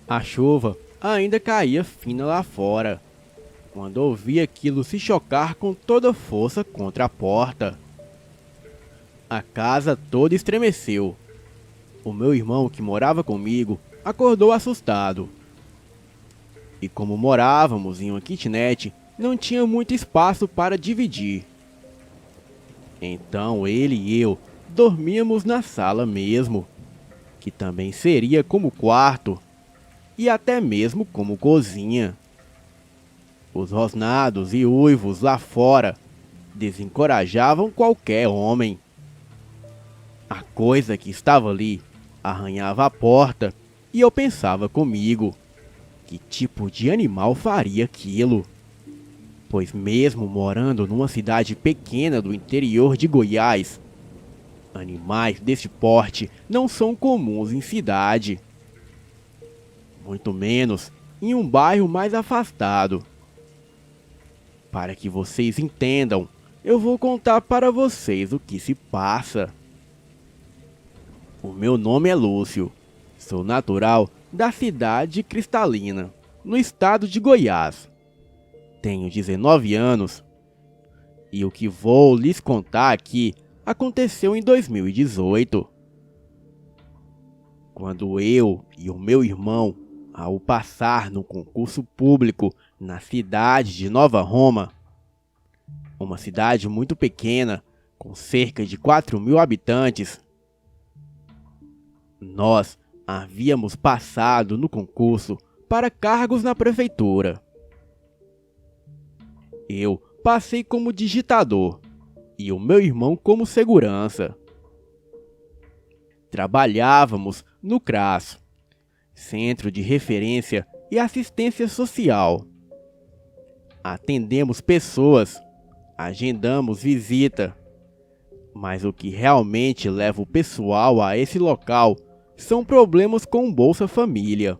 A chuva ainda caía fina lá fora, quando ouvi aquilo se chocar com toda força contra a porta. A casa toda estremeceu. O meu irmão, que morava comigo, acordou assustado. E como morávamos em uma kitnet, não tinha muito espaço para dividir. Então ele e eu dormíamos na sala mesmo, que também seria como quarto e até mesmo como cozinha. Os rosnados e uivos lá fora desencorajavam qualquer homem. A coisa que estava ali arranhava a porta e eu pensava comigo, que tipo de animal faria aquilo? Pois mesmo morando numa cidade pequena do interior de Goiás, animais deste porte não são comuns em cidade. Muito menos em um bairro mais afastado. Para que vocês entendam, eu vou contar para vocês o que se passa. O meu nome é Lúcio. Sou natural da cidade de Cristalina, no estado de Goiás. Tenho 19 anos e o que vou lhes contar aqui aconteceu em 2018. Quando eu e o meu irmão, ao passar no concurso público na cidade de Nova Roma, uma cidade muito pequena, com cerca de 4.000 habitantes, nós havíamos passado no concurso para cargos na prefeitura. Eu passei como digitador e o meu irmão como segurança. Trabalhávamos no CRAS, Centro de Referência e Assistência Social. Atendemos pessoas, agendamos visita, mas o que realmente leva o pessoal a esse local são problemas com o Bolsa Família.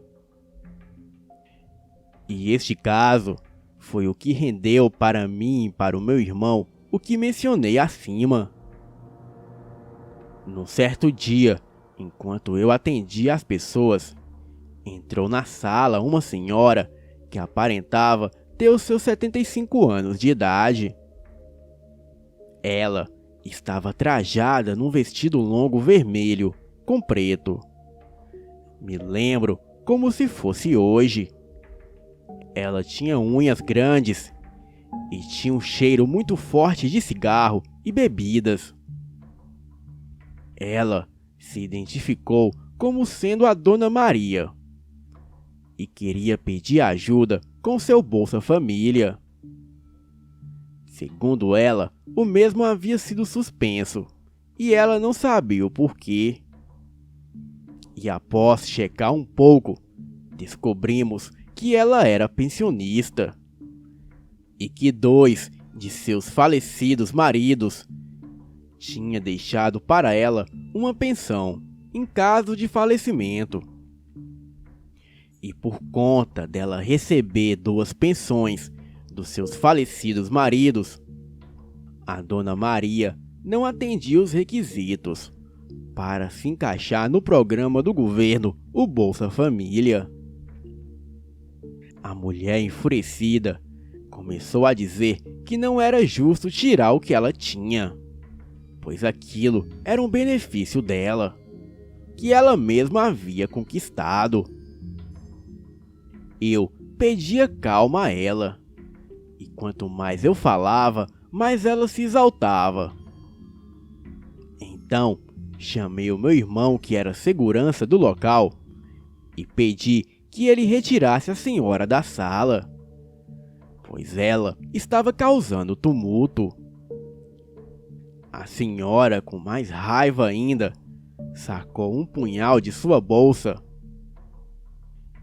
E este caso foi o que rendeu para mim e para o meu irmão o que mencionei acima. Num certo dia, enquanto eu atendia as pessoas, entrou na sala uma senhora que aparentava ter os seus 75 anos de idade. Ela estava trajada num vestido longo vermelho com preto. Me lembro como se fosse hoje. Ela tinha unhas grandes e tinha um cheiro muito forte de cigarro e bebidas. Ela se identificou como sendo a Dona Maria e queria pedir ajuda com seu Bolsa Família. Segundo ela, o mesmo havia sido suspenso e ela não sabia o porquê. E após checar um pouco, descobrimos que ela era pensionista e que 2 de seus falecidos maridos tinha deixado para ela uma pensão em caso de falecimento. E por conta dela receber 2 pensões dos seus falecidos maridos, a Dona Maria não atendia os requisitos para se encaixar no programa do governo, o Bolsa Família. A mulher, enfurecida, começou a dizer que não era justo tirar o que ela tinha, pois aquilo era um benefício dela, que ela mesma havia conquistado. Eu pedia calma a ela, e quanto mais eu falava, mais ela se exaltava. Então, chamei o meu irmão, que era segurança do local, e pedi que ele retirasse a senhora da sala, pois ela estava causando tumulto. A senhora, com mais raiva ainda, sacou um punhal de sua bolsa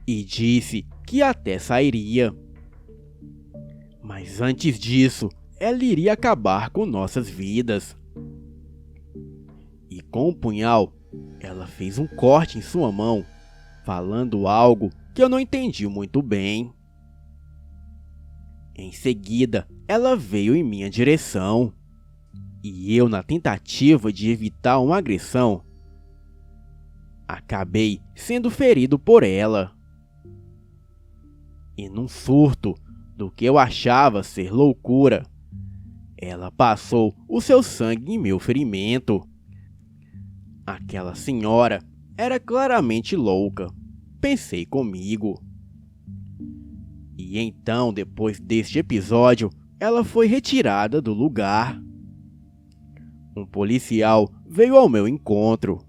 e disse que até sairia. Mas antes disso, ela iria acabar com nossas vidas. E com o punhal, ela fez um corte em sua mão, falando algo que eu não entendi muito bem. Em seguida, ela veio em minha direção. E eu, na tentativa de evitar uma agressão, acabei sendo ferido por ela. e num surto do que eu achava ser loucura, ela passou o seu sangue em meu ferimento. Aquela senhora era claramente louca, pensei comigo. E então, depois deste episódio, ela foi retirada do lugar. Um policial veio ao meu encontro.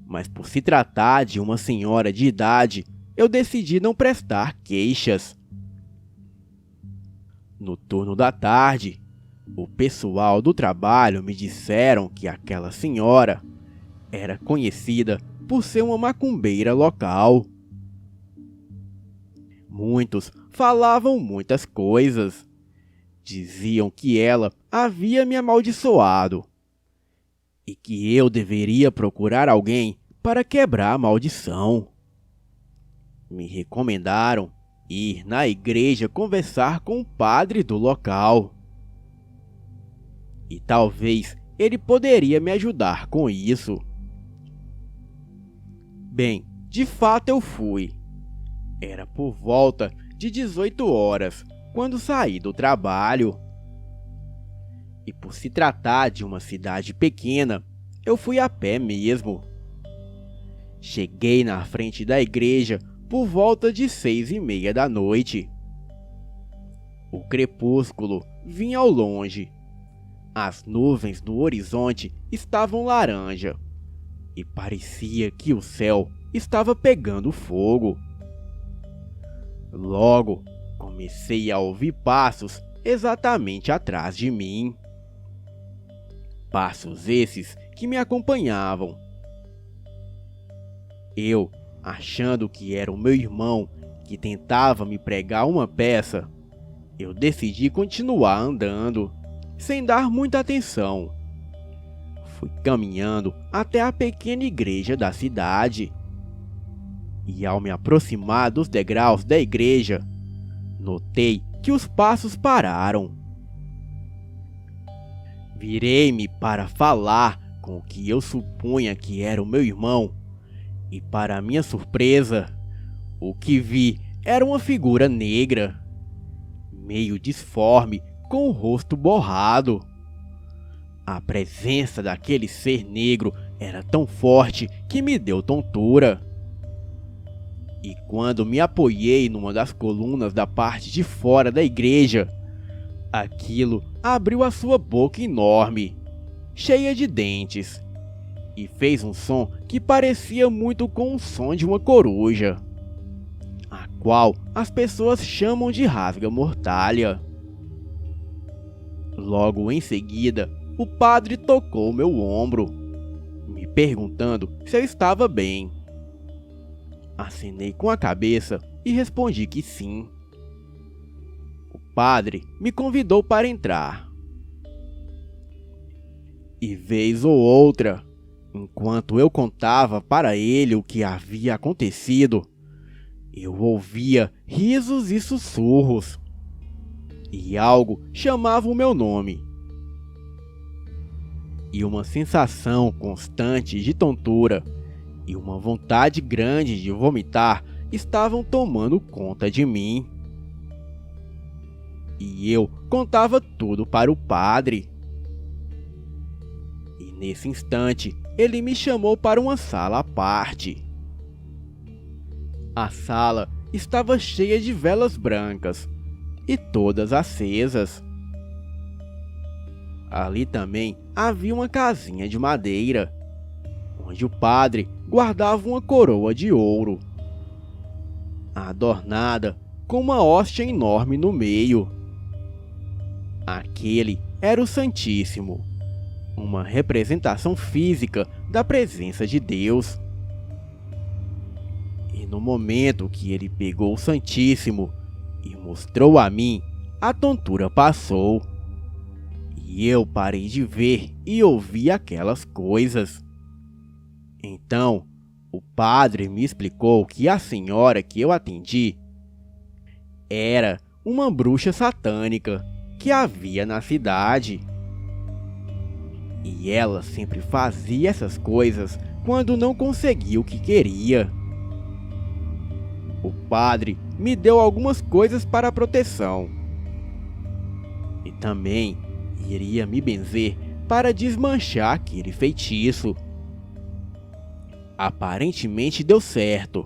Mas por se tratar de uma senhora de idade, eu decidi não prestar queixas. No turno da tarde, o pessoal do trabalho me disseram que aquela senhora era conhecida por ser uma macumbeira local. Muitos falavam muitas coisas. Diziam que ela havia me amaldiçoado e que eu deveria procurar alguém para quebrar a maldição. Me recomendaram ir na igreja conversar com o padre do local. E talvez ele poderia me ajudar com isso. Bem, de fato eu fui. Era por volta de 18 horas, quando saí do trabalho. E por se tratar de uma cidade pequena, eu fui a pé mesmo. Cheguei na frente da igreja por volta de 6:30 da noite. O crepúsculo vinha ao longe. As nuvens no horizonte estavam laranja e parecia que o céu estava pegando fogo. Logo, comecei a ouvir passos exatamente atrás de mim. Passos esses que me acompanhavam. Eu, achando que era o meu irmão que tentava me pregar uma peça, eu decidi continuar andando, sem dar muita atenção. Fui caminhando até a pequena igreja da cidade. E ao me aproximar dos degraus da igreja, notei que os passos pararam. Virei-me para falar com o que eu supunha que era o meu irmão, e para minha surpresa, o que vi era uma figura negra, meio disforme, com o rosto borrado. A presença daquele ser negro era tão forte que me deu tontura. E quando me apoiei numa das colunas da parte de fora da igreja, aquilo abriu a sua boca enorme, cheia de dentes, e fez um som que parecia muito com o som de uma coruja, a qual as pessoas chamam de rasga-mortalha. Logo em seguida, o padre tocou meu ombro, me perguntando se eu estava bem. Acenei com a cabeça e respondi que sim. O padre me convidou para entrar. E vez ou outra, enquanto eu contava para ele o que havia acontecido, eu ouvia risos e sussurros, e algo chamava o meu nome. E uma sensação constante de tontura e uma vontade grande de vomitar estavam tomando conta de mim. E eu contava tudo para o padre. E nesse instante, ele me chamou para uma sala à parte. A sala estava cheia de velas brancas, e todas acesas. Ali também havia uma casinha de madeira, onde o padre guardava uma coroa de ouro, adornada com uma hóstia enorme no meio. Aquele era o Santíssimo, uma representação física da presença de Deus. E no momento que ele pegou o Santíssimo e mostrou a mim, a tontura passou. E eu parei de ver e ouvir aquelas coisas. Então, o padre me explicou que a senhora que eu atendi era uma bruxa satânica que havia na cidade. E ela sempre fazia essas coisas quando não conseguia o que queria. o padre me deu algumas coisas para proteção. E também iria me benzer para desmanchar aquele feitiço. Aparentemente deu certo,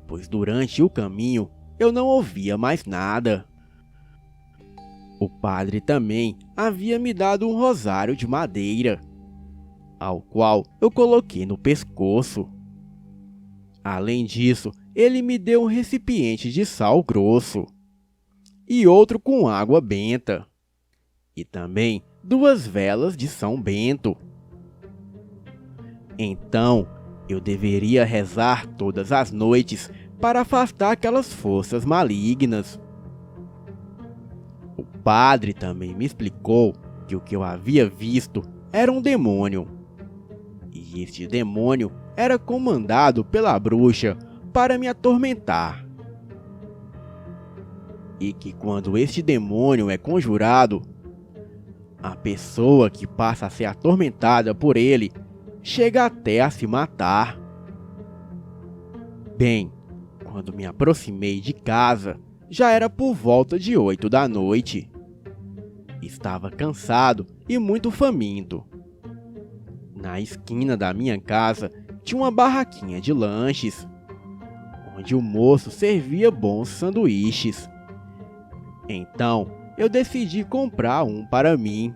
pois durante o caminho eu não ouvia mais nada. O padre também havia me dado um rosário de madeira, ao qual eu coloquei no pescoço. Além disso, ele me deu um recipiente de sal grosso e outro com água benta, e também 2 velas de São Bento. Então, eu deveria rezar todas as noites para afastar aquelas forças malignas. O padre também me explicou que o que eu havia visto era um demônio, e este demônio era comandado pela bruxa para me atormentar. E que quando este demônio é conjurado, a pessoa que passa a ser atormentada por ele chega até a se matar. Bem, quando me aproximei de casa, já era por volta de 8 da noite. Estava cansado e muito faminto. Na esquina da minha casa tinha uma barraquinha de lanches, onde o moço servia bons sanduíches. Então, eu decidi comprar um para mim.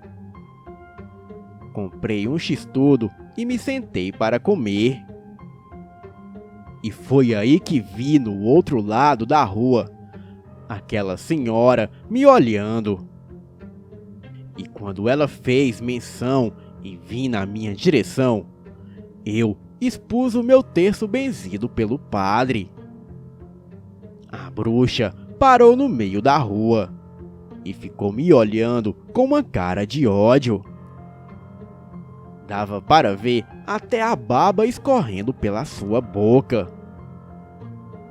Comprei um x-tudo e me sentei para comer. E foi aí que vi no outro lado da rua aquela senhora me olhando. E quando ela fez menção e vir na minha direção, eu expus o meu terço benzido pelo padre. A bruxa parou no meio da rua e ficou me olhando com uma cara de ódio. Dava para ver até a baba escorrendo pela sua boca.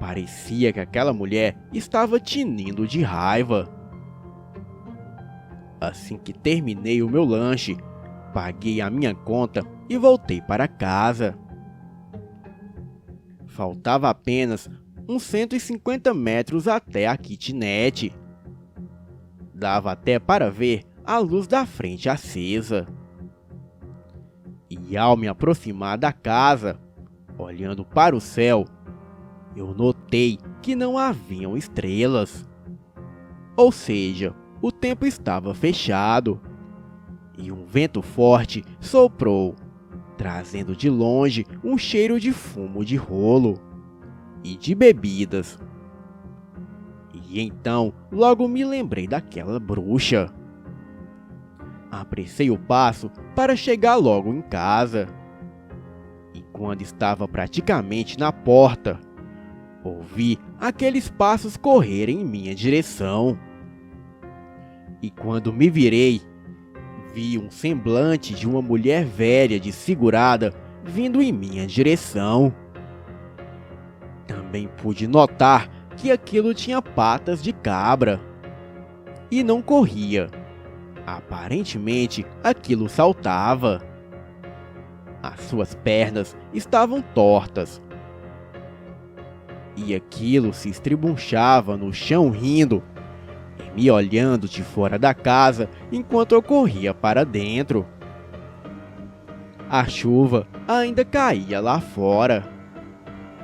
Parecia que aquela mulher estava tinindo de raiva. Assim que terminei o meu lanche, paguei a minha conta e voltei para casa. Faltava apenas uns 150 metros até a kitnet. Dava até para ver a luz da frente acesa. E ao me aproximar da casa, olhando para o céu, eu notei que não haviam estrelas. Ou seja, o tempo estava fechado. E um vento forte soprou, trazendo de longe um cheiro de fumo de rolo e de bebidas. E então logo me lembrei daquela bruxa. Apressei o passo para chegar logo em casa. E quando estava praticamente na porta, ouvi aqueles passos correrem em minha direção. E quando me virei, vi um semblante de uma mulher velha desfigurada vindo em minha direção. Também pude notar que aquilo tinha patas de cabra e não corria. Aparentemente, aquilo saltava. As suas pernas estavam tortas. E aquilo se estribunchava no chão rindo e me olhando de fora da casa enquanto eu corria para dentro. A chuva ainda caía lá fora,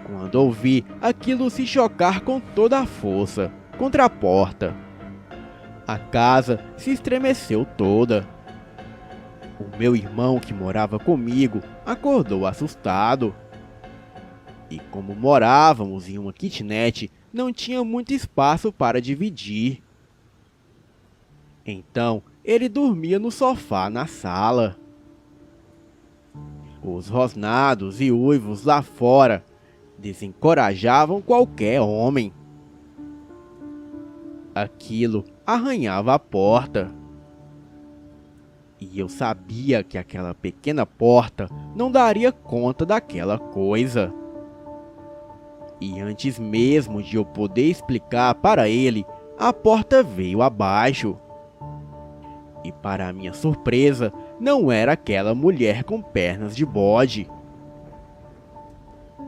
quando ouvi aquilo se chocar com toda a força contra a porta. A casa se estremeceu toda. O meu irmão que morava comigo acordou assustado. E como morávamos em uma kitnet, não tinha muito espaço para dividir. Então, ele dormia no sofá na sala. Os rosnados e uivos lá fora desencorajavam qualquer homem. Aquilo arranhava a porta. E eu sabia que aquela pequena porta não daria conta daquela coisa. E antes mesmo de eu poder explicar para ele, a porta veio abaixo. E para minha surpresa, não era aquela mulher com pernas de bode.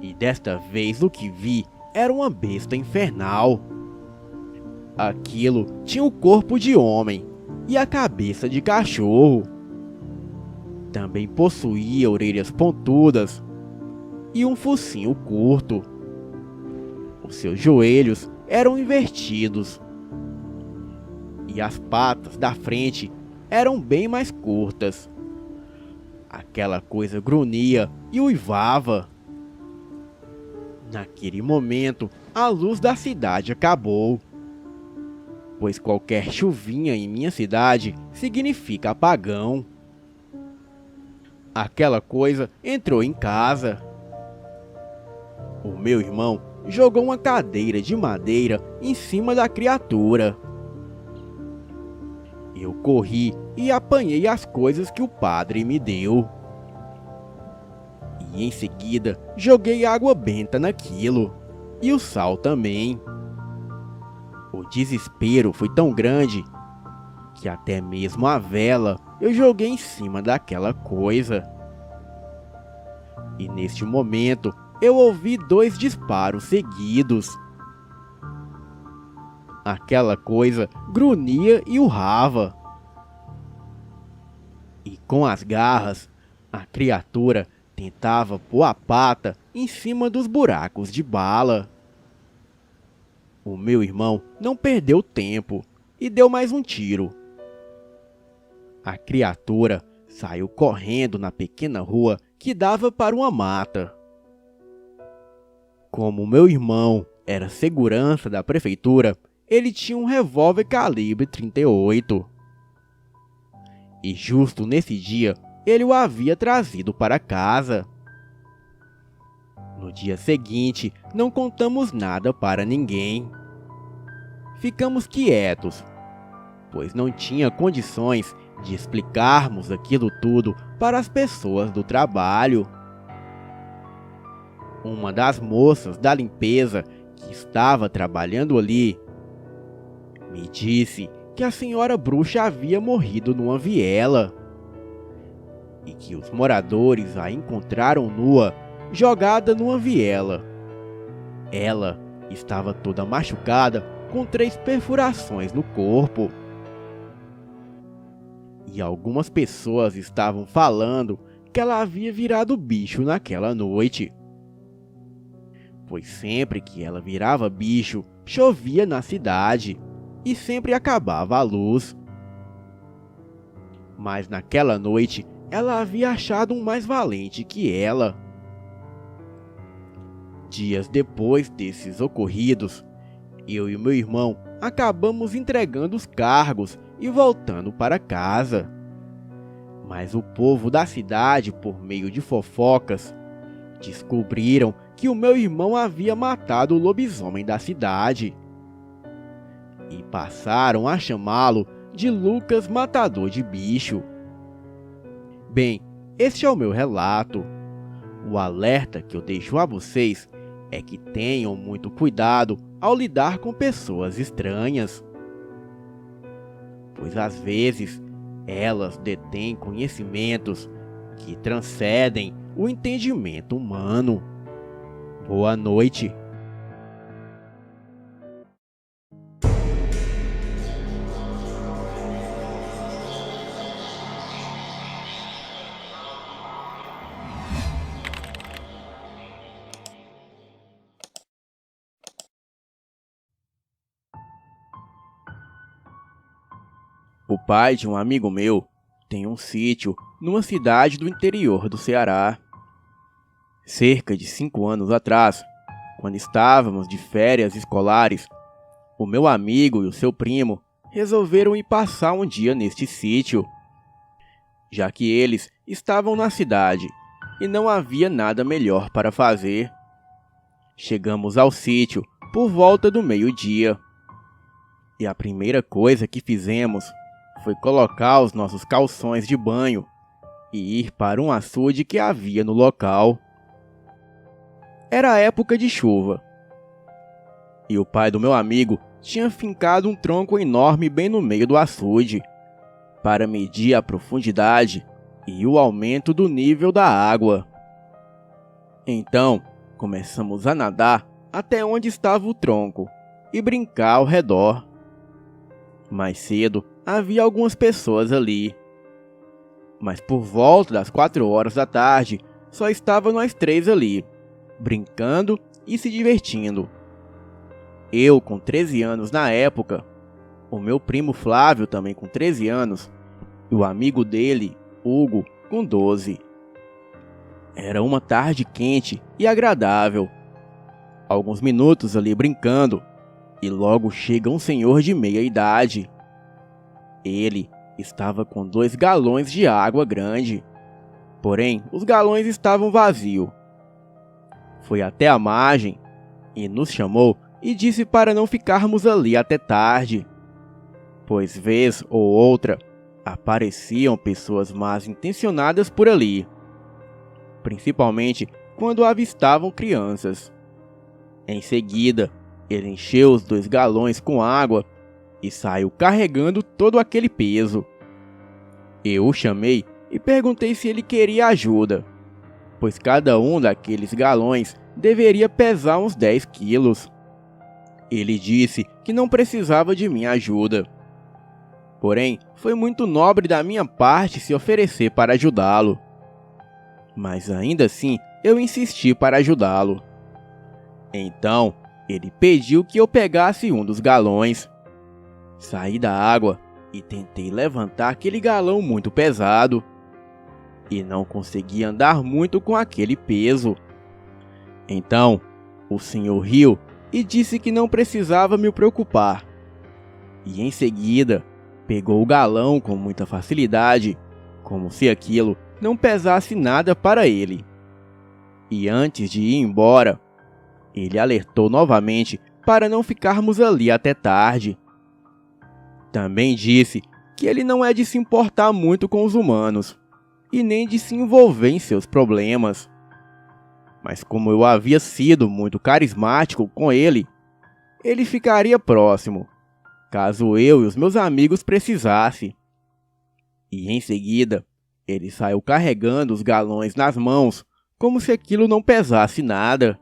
E desta vez o que vi era uma besta infernal. Aquilo tinha o corpo de homem e a cabeça de cachorro. Também possuía orelhas pontudas e um focinho curto. Os seus joelhos eram invertidos e as patas da frente eram bem mais curtas. Aquela coisa grunhia e uivava. Naquele momento, a luz da cidade acabou, pois qualquer chuvinha em minha cidade significa apagão. Aquela coisa entrou em casa. O meu irmão jogou uma cadeira de madeira em cima da criatura. Eu corri e apanhei as coisas que o padre me deu. E em seguida joguei água benta naquilo, e o sal também. O desespero foi tão grande que até mesmo a vela eu joguei em cima daquela coisa. E neste momento eu ouvi 2 disparos seguidos. Aquela coisa grunhia e urrava. E com as garras, a criatura tentava pôr a pata em cima dos buracos de bala. O meu irmão não perdeu tempo e deu mais um tiro. A criatura saiu correndo na pequena rua que dava para uma mata. Como meu irmão era segurança da prefeitura, ele tinha um revólver calibre 38. E justo nesse dia, ele o havia trazido para casa. No dia seguinte, não contamos nada para ninguém. Ficamos quietos, pois não tinha condições de explicarmos aquilo tudo para as pessoas do trabalho. Uma das moças da limpeza que estava trabalhando ali me disse que a senhora bruxa havia morrido numa viela e que os moradores a encontraram nua, jogada numa viela. Ela estava toda machucada, com 3 perfurações no corpo. E algumas pessoas estavam falando que ela havia virado bicho naquela noite, pois sempre que ela virava bicho, chovia na cidade e sempre acabava a luz. Mas naquela noite, ela havia achado um mais valente que ela. Dias depois desses ocorridos, eu e meu irmão acabamos entregando os cargos e voltando para casa. Mas o povo da cidade, por meio de fofocas, descobriram que o meu irmão havia matado o lobisomem da cidade e passaram a chamá-lo de Lucas Matador de Bicho. Bem, este é o meu relato. O alerta que eu deixo a vocês é que tenham muito cuidado ao lidar com pessoas estranhas, pois às vezes elas detêm conhecimentos que transcendem o entendimento humano. Boa noite. O pai de um amigo meu tem um sítio numa cidade do interior do Ceará. Cerca de 5 anos atrás, quando estávamos de férias escolares, o meu amigo e o seu primo resolveram ir passar um dia neste sítio, já que eles estavam na cidade e não havia nada melhor para fazer. Chegamos ao sítio por volta do meio-dia, e a primeira coisa que fizemos foi colocar os nossos calções de banho e ir para um açude que havia no local. Era época de chuva, e o pai do meu amigo tinha fincado um tronco enorme bem no meio do açude, para medir a profundidade e o aumento do nível da água. Então, começamos a nadar até onde estava o tronco e brincar ao redor. Mais cedo havia algumas pessoas ali, mas por volta das 4 horas da tarde só estavam nós 3 ali, brincando e se divertindo. Eu com 13 anos na época, o meu primo Flávio também com 13 anos e o amigo dele, Hugo, com 12. Era uma tarde quente e agradável. Alguns minutos ali brincando e logo chega um senhor de meia idade. Ele estava com 2 galões de água grande, porém os galões estavam vazios. Foi até a margem e nos chamou e disse para não ficarmos ali até tarde, pois vez ou outra apareciam pessoas mal intencionadas por ali, principalmente quando avistavam crianças. Em seguida, ele encheu os 2 galões com água e saiu carregando todo aquele peso. Eu o chamei e perguntei se ele queria ajuda, pois cada um daqueles galões deveria pesar uns 10 quilos. Ele disse que não precisava de minha ajuda. Porém, foi muito nobre da minha parte se oferecer para ajudá-lo. Mas ainda assim, eu insisti para ajudá-lo. Então, ele pediu que eu pegasse um dos galões. Saí da água e tentei levantar aquele galão muito pesado. E não consegui andar muito com aquele peso. Então, o senhor riu e disse que não precisava me preocupar. E em seguida, pegou o galão com muita facilidade, como se aquilo não pesasse nada para ele. E antes de ir embora, ele alertou novamente para não ficarmos ali até tarde. Também disse que ele não é de se importar muito com os humanos, e nem de se envolver em seus problemas. Mas como eu havia sido muito carismático com ele, ele ficaria próximo, caso eu e os meus amigos precisassem. E em seguida, ele saiu carregando os galões nas mãos, como se aquilo não pesasse nada.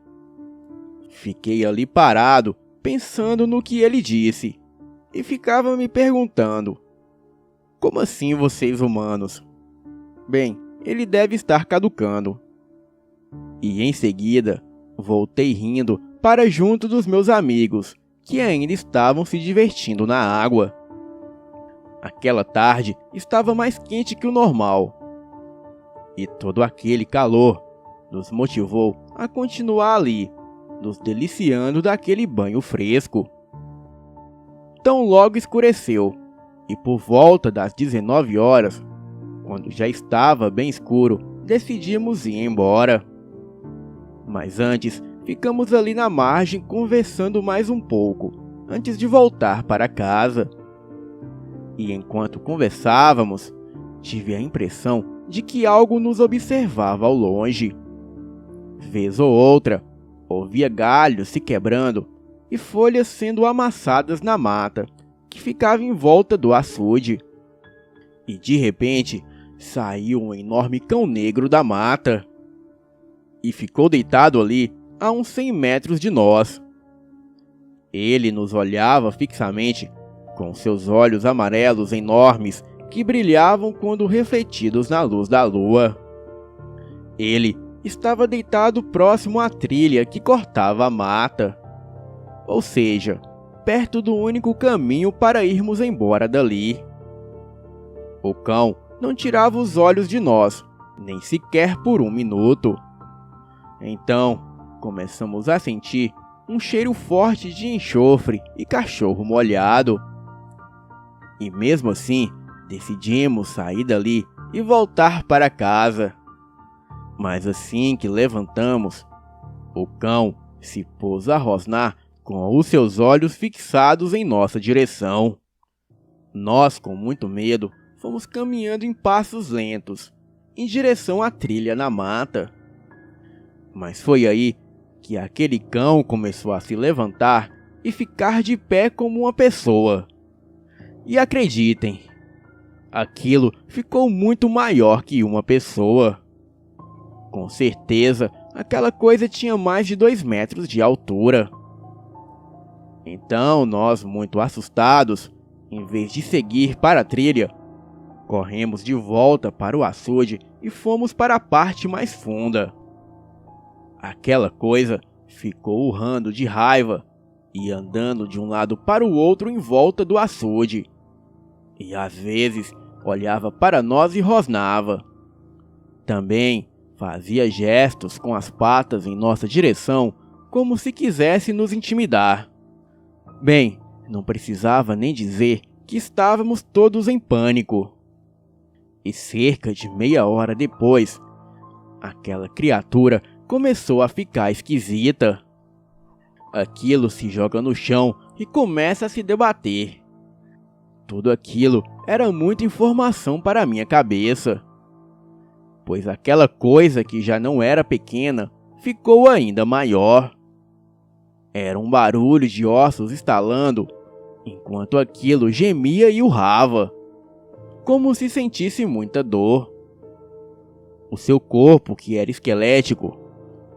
Fiquei ali parado, pensando no que ele disse, e ficava me perguntando: como assim vocês humanos? Bem, ele deve estar caducando. E em seguida, voltei rindo para junto dos meus amigos, que ainda estavam se divertindo na água. Aquela tarde estava mais quente que o normal. E todo aquele calor nos motivou a continuar ali, nos deliciando daquele banho fresco. Tão logo escureceu, e por volta das 19 horas, quando já estava bem escuro, decidimos ir embora. Mas antes, ficamos ali na margem conversando mais um pouco, antes de voltar para casa. E enquanto conversávamos, tive a impressão de que algo nos observava ao longe. Vez ou outra, ouvia galhos se quebrando e folhas sendo amassadas na mata, que ficava em volta do açude. E de repente, saiu um enorme cão negro da mata e ficou deitado ali a uns 100 metros de nós. Ele nos olhava fixamente, com seus olhos amarelos enormes que brilhavam quando refletidos na luz da lua. Ele estava deitado próximo à trilha que cortava a mata, ou seja, perto do único caminho para irmos embora dali. O cão não tirava os olhos de nós, nem sequer por um minuto. Então, começamos a sentir um cheiro forte de enxofre e cachorro molhado. E mesmo assim, decidimos sair dali e voltar para casa. Mas assim que levantamos, o cão se pôs a rosnar com os seus olhos fixados em nossa direção. Nós, com muito medo, fomos caminhando em passos lentos, em direção à trilha na mata. Mas foi aí que aquele cão começou a se levantar e ficar de pé como uma pessoa. E acreditem, aquilo ficou muito maior que uma pessoa. Com certeza, aquela coisa tinha mais de 2 metros de altura. Então nós, muito assustados, em vez de seguir para a trilha, corremos de volta para o açude e fomos para a parte mais funda. Aquela coisa ficou urrando de raiva e andando de um lado para o outro em volta do açude. E às vezes olhava para nós e rosnava. Também fazia gestos com as patas em nossa direção, como se quisesse nos intimidar. Bem, não precisava nem dizer que estávamos todos em pânico. E cerca de meia hora depois, aquela criatura começou a ficar esquisita. Aquilo se joga no chão e começa a se debater. Tudo aquilo era muita informação para minha cabeça, pois aquela coisa que já não era pequena ficou ainda maior. Era um barulho de ossos estalando, enquanto aquilo gemia e urrava, como se sentisse muita dor. O seu corpo, que era esquelético,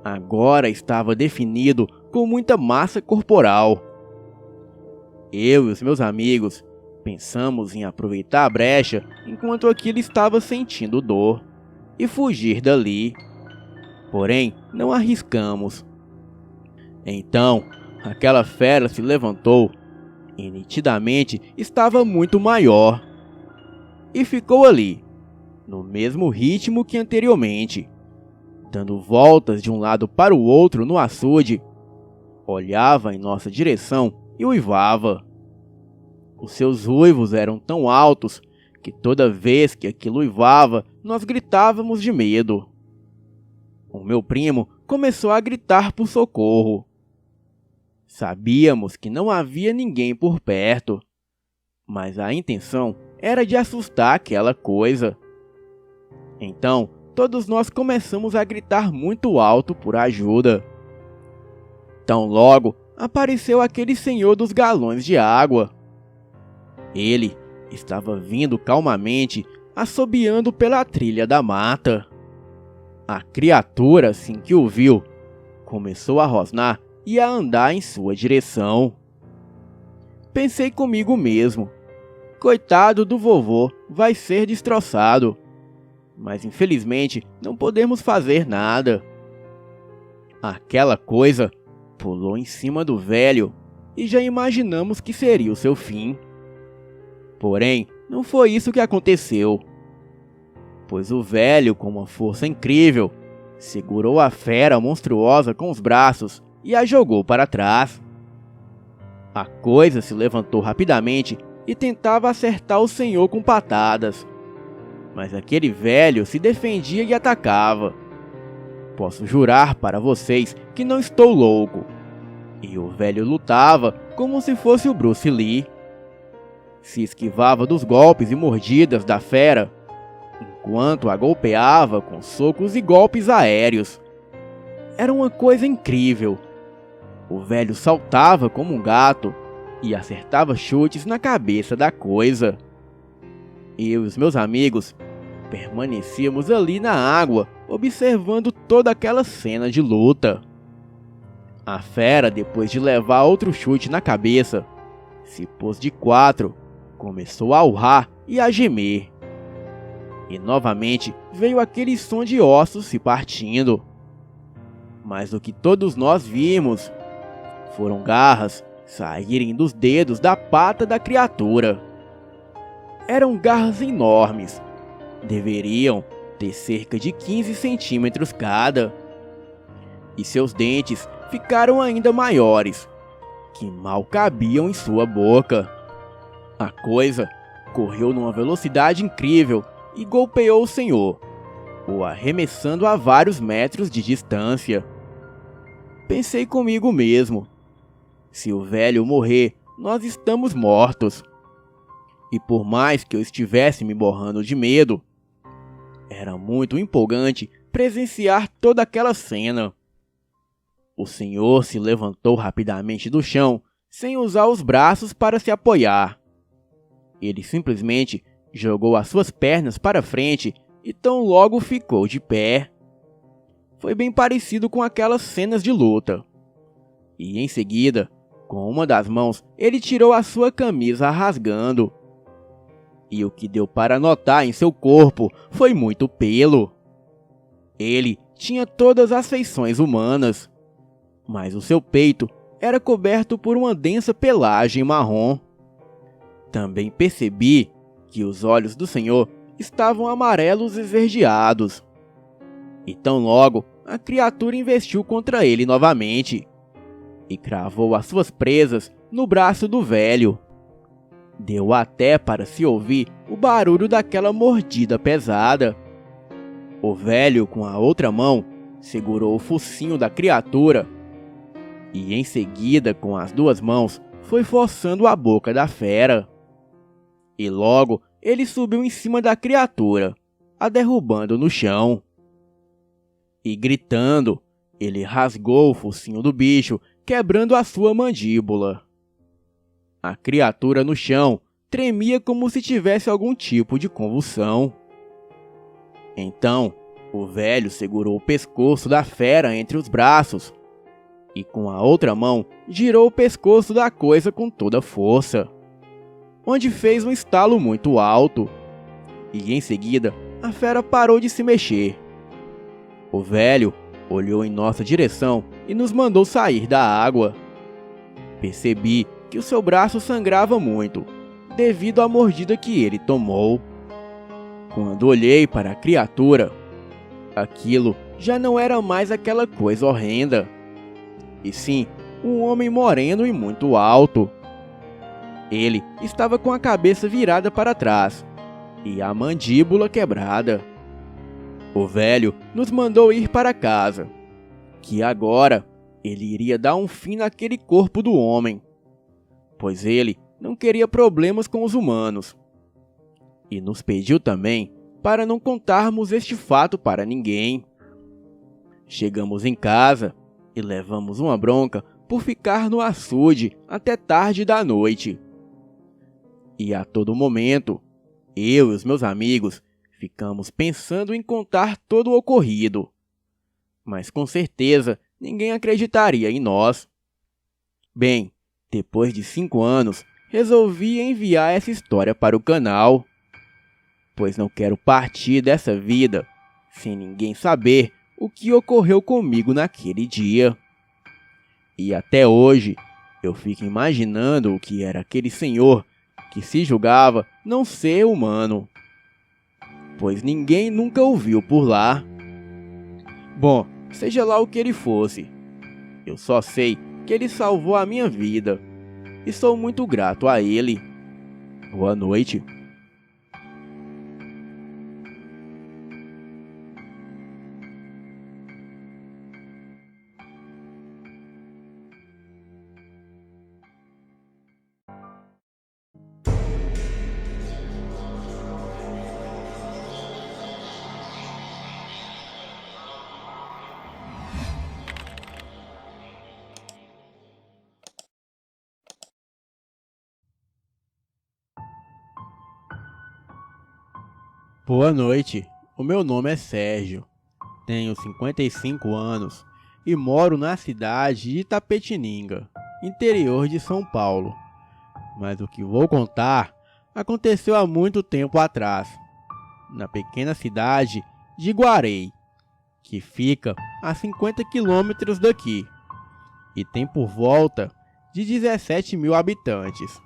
agora estava definido com muita massa corporal. Eu e os meus amigos pensamos em aproveitar a brecha enquanto aquilo estava sentindo dor e fugir dali. Porém, não arriscamos. Então, aquela fera se levantou e nitidamente estava muito maior. E ficou ali, no mesmo ritmo que anteriormente, dando voltas de um lado para o outro no açude. Olhava em nossa direção e uivava. Os seus uivos eram tão altos que toda vez que aquilo uivava, nós gritávamos de medo. O meu primo começou a gritar por socorro. Sabíamos que não havia ninguém por perto, mas a intenção era de assustar aquela coisa. Então, todos nós começamos a gritar muito alto por ajuda. Tão logo apareceu aquele senhor dos galões de água. Ele estava vindo calmamente, assobiando pela trilha da mata. A criatura, assim que o viu, começou a rosnar e a andar em sua direção. Pensei comigo mesmo: coitado do vovô, vai ser destroçado. Mas infelizmente não podemos fazer nada. Aquela coisa pulou em cima do velho e já imaginamos que seria o seu fim. Porém, não foi isso que aconteceu, pois o velho, com uma força incrível, segurou a fera monstruosa com os braços e a jogou para trás. A coisa se levantou rapidamente e tentava acertar o senhor com patadas, mas aquele velho se defendia e atacava. Posso jurar para vocês que não estou louco. E o velho lutava como se fosse o Bruce Lee. Se esquivava dos golpes e mordidas da fera, enquanto a golpeava com socos e golpes aéreos. Era uma coisa incrível. O velho saltava como um gato e acertava chutes na cabeça da coisa. Eu e os meus amigos permanecíamos ali na água, observando toda aquela cena de luta. A fera, depois de levar outro chute na cabeça, se pôs de quatro, começou a urrar e a gemer. E novamente veio aquele som de ossos se partindo. Mas o que todos nós vimos foram garras saírem dos dedos da pata da criatura. Eram garras enormes. Deveriam ter cerca de 15 centímetros cada. E seus dentes ficaram ainda maiores, que mal cabiam em sua boca. A coisa correu numa velocidade incrível e golpeou o senhor, o arremessando a vários metros de distância. Pensei comigo mesmo: se o velho morrer, nós estamos mortos. E por mais que eu estivesse me borrando de medo, era muito empolgante presenciar toda aquela cena. O senhor se levantou rapidamente do chão, sem usar os braços para se apoiar. Ele simplesmente jogou as suas pernas para frente e tão logo ficou de pé. foi bem parecido com aquelas cenas de luta. E em seguida, com uma das mãos, ele tirou a sua camisa rasgando. E o que deu para notar em seu corpo foi muito pelo. Ele tinha todas as feições humanas, mas o seu peito era coberto por uma densa pelagem marrom. Também percebi que os olhos do Senhor estavam amarelos esverdeados. E tão logo a criatura investiu contra ele novamente e cravou as suas presas no braço do velho. Deu até para se ouvir o barulho daquela mordida pesada. O velho, com a outra mão, segurou o focinho da criatura e em seguida, com as duas mãos, foi forçando a boca da fera. E logo ele subiu em cima da criatura, a derrubando no chão. E gritando, ele rasgou o focinho do bicho, quebrando a sua mandíbula. A criatura no chão tremia como se tivesse algum tipo de convulsão. Então, o velho segurou o pescoço da fera entre os braços e com a outra mão girou o pescoço da coisa com toda força, onde fez um estalo muito alto, e em seguida a fera parou de se mexer. O velho olhou em nossa direção e nos mandou sair da água. Percebi que o seu braço sangrava muito, devido à mordida que ele tomou. Quando olhei para a criatura, aquilo já não era mais aquela coisa horrenda, e sim um homem moreno e muito alto. Ele estava com a cabeça virada para trás e a mandíbula quebrada. O velho nos mandou ir para casa, que agora ele iria dar um fim naquele corpo do homem, pois ele não queria problemas com os humanos. E nos pediu também para não contarmos este fato para ninguém. Chegamos em casa e levamos uma bronca por ficar no açude até tarde da noite. E a todo momento, eu e os meus amigos ficamos pensando em contar todo o ocorrido, mas com certeza ninguém acreditaria em nós. Bem, depois de 5 anos, resolvi enviar essa história para o canal, pois não quero partir dessa vida sem ninguém saber o que ocorreu comigo naquele dia. E até hoje, eu fico imaginando o que era aquele senhor que se julgava não ser humano, pois ninguém nunca o viu por lá. Bom, seja lá o que ele fosse, eu só sei que ele salvou a minha vida e sou muito grato a ele. Boa noite. Boa noite, o meu nome é Sérgio, tenho 55 anos e moro na cidade de Itapetininga, interior de São Paulo. Mas o que vou contar aconteceu há muito tempo atrás, na pequena cidade de Guarei, que fica a 50 quilômetros daqui e tem por volta de 17 mil habitantes.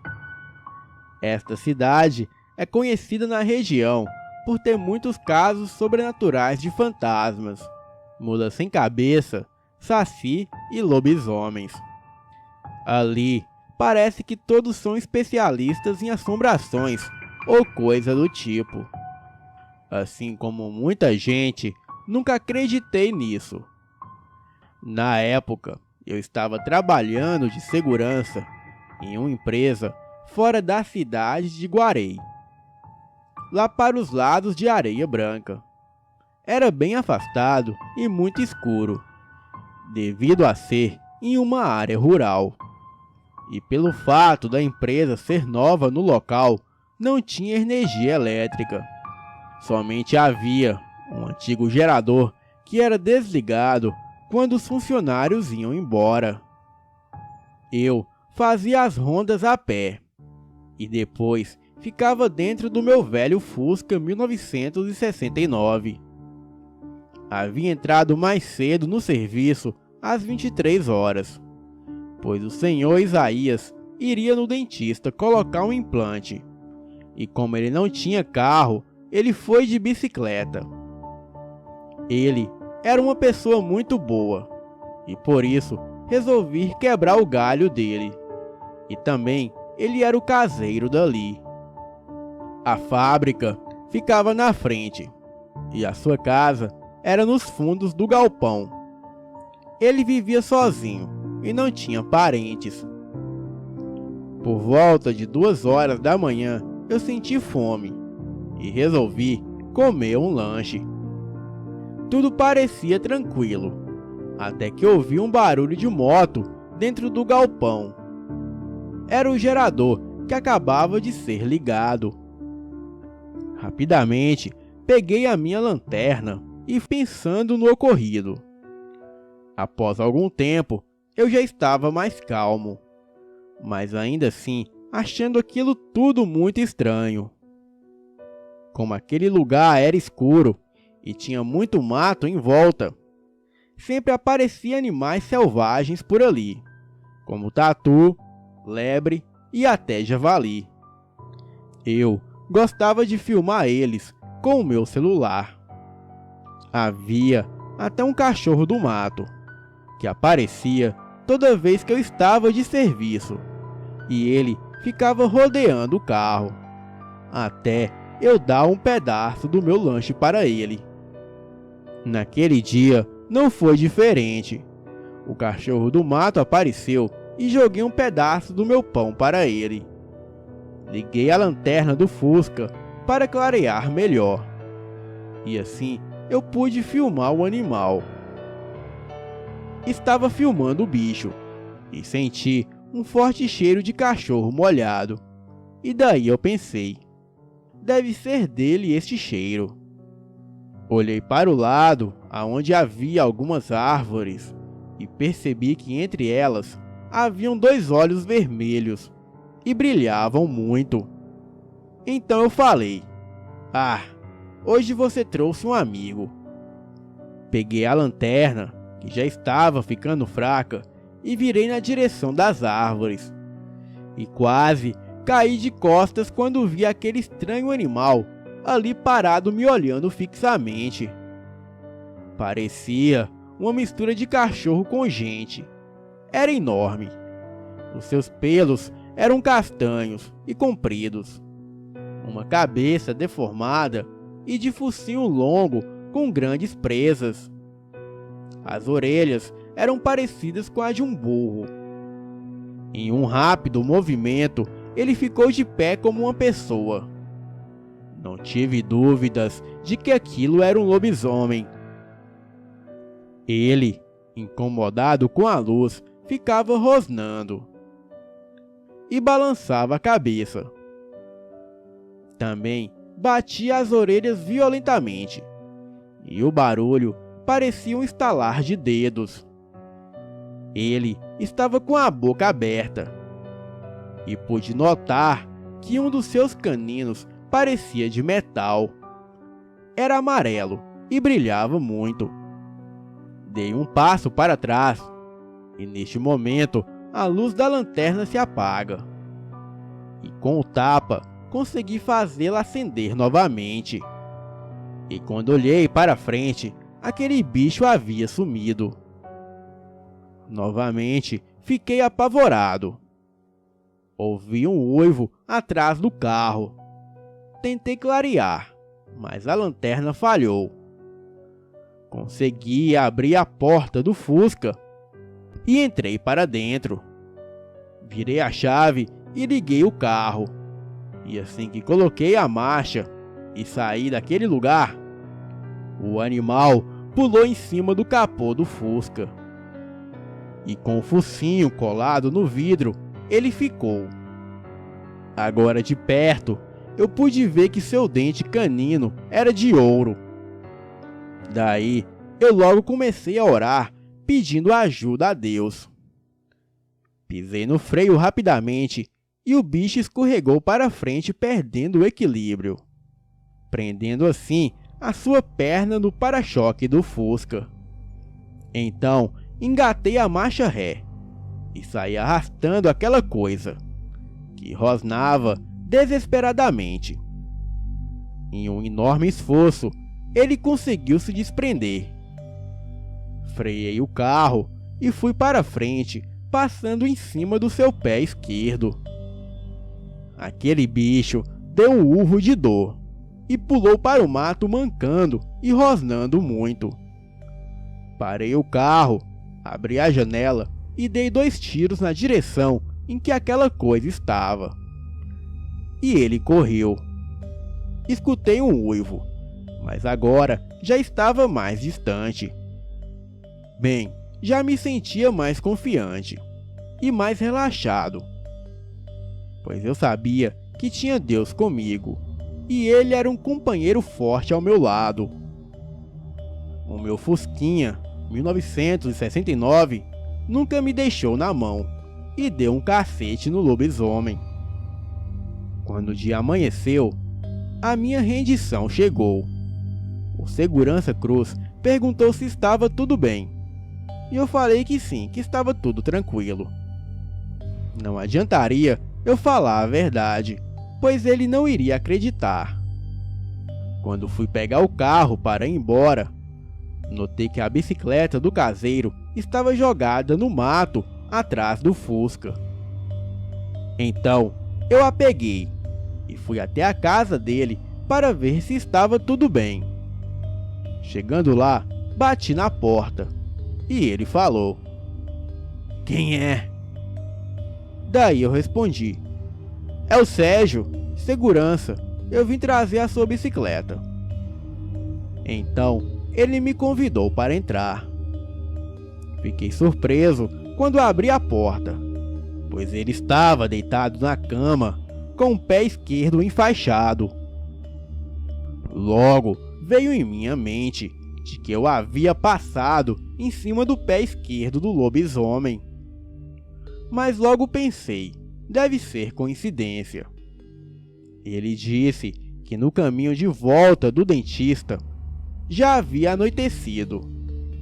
Esta cidade é conhecida na região por ter muitos casos sobrenaturais de fantasmas, mula sem cabeça, saci e lobisomens. Ali, parece que todos são especialistas em assombrações ou coisa do tipo. Assim como muita gente, nunca acreditei nisso. Na época, eu estava trabalhando de segurança em uma empresa fora da cidade de Guarei, lá para os lados de Areia Branca. Era bem afastado e muito escuro, devido a ser em uma área rural. E pelo fato da empresa ser nova no local, não tinha energia elétrica. Somente havia um antigo gerador que era desligado quando os funcionários iam embora. Eu fazia as rondas a pé e depois ficava dentro do meu velho Fusca 1969. Havia entrado mais cedo no serviço às 23 horas, pois o senhor Isaías iria no dentista colocar um implante, e como ele não tinha carro, ele foi de bicicleta. Ele era uma pessoa muito boa, e por isso resolvi quebrar o galho dele. E também ele era o caseiro dali. A fábrica ficava na frente, e a sua casa era nos fundos do galpão. Ele vivia sozinho e não tinha parentes. Por volta de 2 horas da manhã, eu senti fome e resolvi comer um lanche. Tudo parecia tranquilo, até que ouvi um barulho de moto dentro do galpão. Era o gerador que acabava de ser ligado. Rapidamente, peguei a minha lanterna e pensando no ocorrido. Após algum tempo, eu já estava mais calmo, mas ainda assim achando aquilo tudo muito estranho. Como aquele lugar era escuro e tinha muito mato em volta, sempre apareciam animais selvagens por ali, como tatu, lebre e até javali. Eu gostava de filmar eles com o meu celular. Havia até um cachorro do mato, que aparecia toda vez que eu estava de serviço, e ele ficava rodeando o carro, até eu dar um pedaço do meu lanche para ele. Naquele dia não foi diferente. O cachorro do mato apareceu e joguei um pedaço do meu pão para ele. Liguei a lanterna do Fusca para clarear melhor, e assim eu pude filmar o animal. Estava filmando o bicho e senti um forte cheiro de cachorro molhado, e daí eu pensei, deve ser dele este cheiro. Olhei para o lado, aonde havia algumas árvores, e percebi que entre elas haviam 2 olhos vermelhos, e brilhavam muito. Então eu falei, hoje você trouxe um amigo. Peguei a lanterna, que já estava ficando fraca, e virei na direção das árvores. E quase caí de costas quando vi aquele estranho animal ali parado me olhando fixamente. Parecia uma mistura de cachorro com gente. Era enorme. Os seus pelos eram castanhos e compridos. Uma cabeça deformada e de focinho longo com grandes presas. As orelhas eram parecidas com a de um burro. Em um rápido movimento, ele ficou de pé como uma pessoa. Não tive dúvidas de que aquilo era um lobisomem. Ele, incomodado com a luz, ficava rosnando e balançava a cabeça. Também batia as orelhas violentamente, e o barulho parecia um estalar de dedos. Ele estava com a boca aberta, e pude notar que um dos seus caninos parecia de metal. Era amarelo e brilhava muito. Dei um passo para trás, e neste momento a luz da lanterna se apaga, e com o tapa consegui fazê-la acender novamente. E quando olhei para frente, aquele bicho havia sumido. Novamente fiquei apavorado. Ouvi um uivo atrás do carro. Tentei clarear, mas a lanterna falhou. Consegui abrir a porta do Fusca e entrei para dentro. Virei a chave e liguei o carro. E assim que coloquei a marcha e saí daquele lugar, o animal pulou em cima do capô do Fusca. E com o focinho colado no vidro, ele ficou. Agora de perto, eu pude ver que seu dente canino era de ouro. Daí, eu logo comecei a orar, pedindo ajuda a Deus. Pisei no freio rapidamente e o bicho escorregou para frente, perdendo o equilíbrio, prendendo assim a sua perna no para-choque do Fusca. Então, engatei a marcha ré e saí arrastando aquela coisa, que rosnava desesperadamente. Em um enorme esforço, ele conseguiu se desprender. Freiei o carro e fui para frente, passando em cima do seu pé esquerdo. Aquele bicho deu um urro de dor e pulou para o mato mancando e rosnando muito. Parei o carro, abri a janela e dei 2 tiros na direção em que aquela coisa estava. E ele correu. Escutei um uivo, mas agora já estava mais distante. Bem, já me sentia mais confiante e mais relaxado, pois eu sabia que tinha Deus comigo e Ele era um companheiro forte ao meu lado. O meu Fusquinha 1969 nunca me deixou na mão e deu um cacete no lobisomem. Quando o dia amanheceu, a minha rendição chegou. O segurança Cruz perguntou se estava tudo bem, e eu falei que sim, que estava tudo tranquilo. Não adiantaria eu falar a verdade, pois ele não iria acreditar. Quando fui pegar o carro para ir embora, notei que a bicicleta do caseiro estava jogada no mato atrás do Fusca. Então, eu a peguei e fui até a casa dele para ver se estava tudo bem. Chegando lá, bati na porta e ele falou: "Quem é?" Daí eu respondi: "É o Sérgio, segurança, eu vim trazer a sua bicicleta." Então, ele me convidou para entrar. Fiquei surpreso quando abri a porta, pois ele estava deitado na cama, com o pé esquerdo enfaixado. Logo veio em minha mente de que eu havia passado em cima do pé esquerdo do lobisomem. Mas logo pensei, deve ser coincidência. Ele disse que no caminho de volta do dentista já havia anoitecido,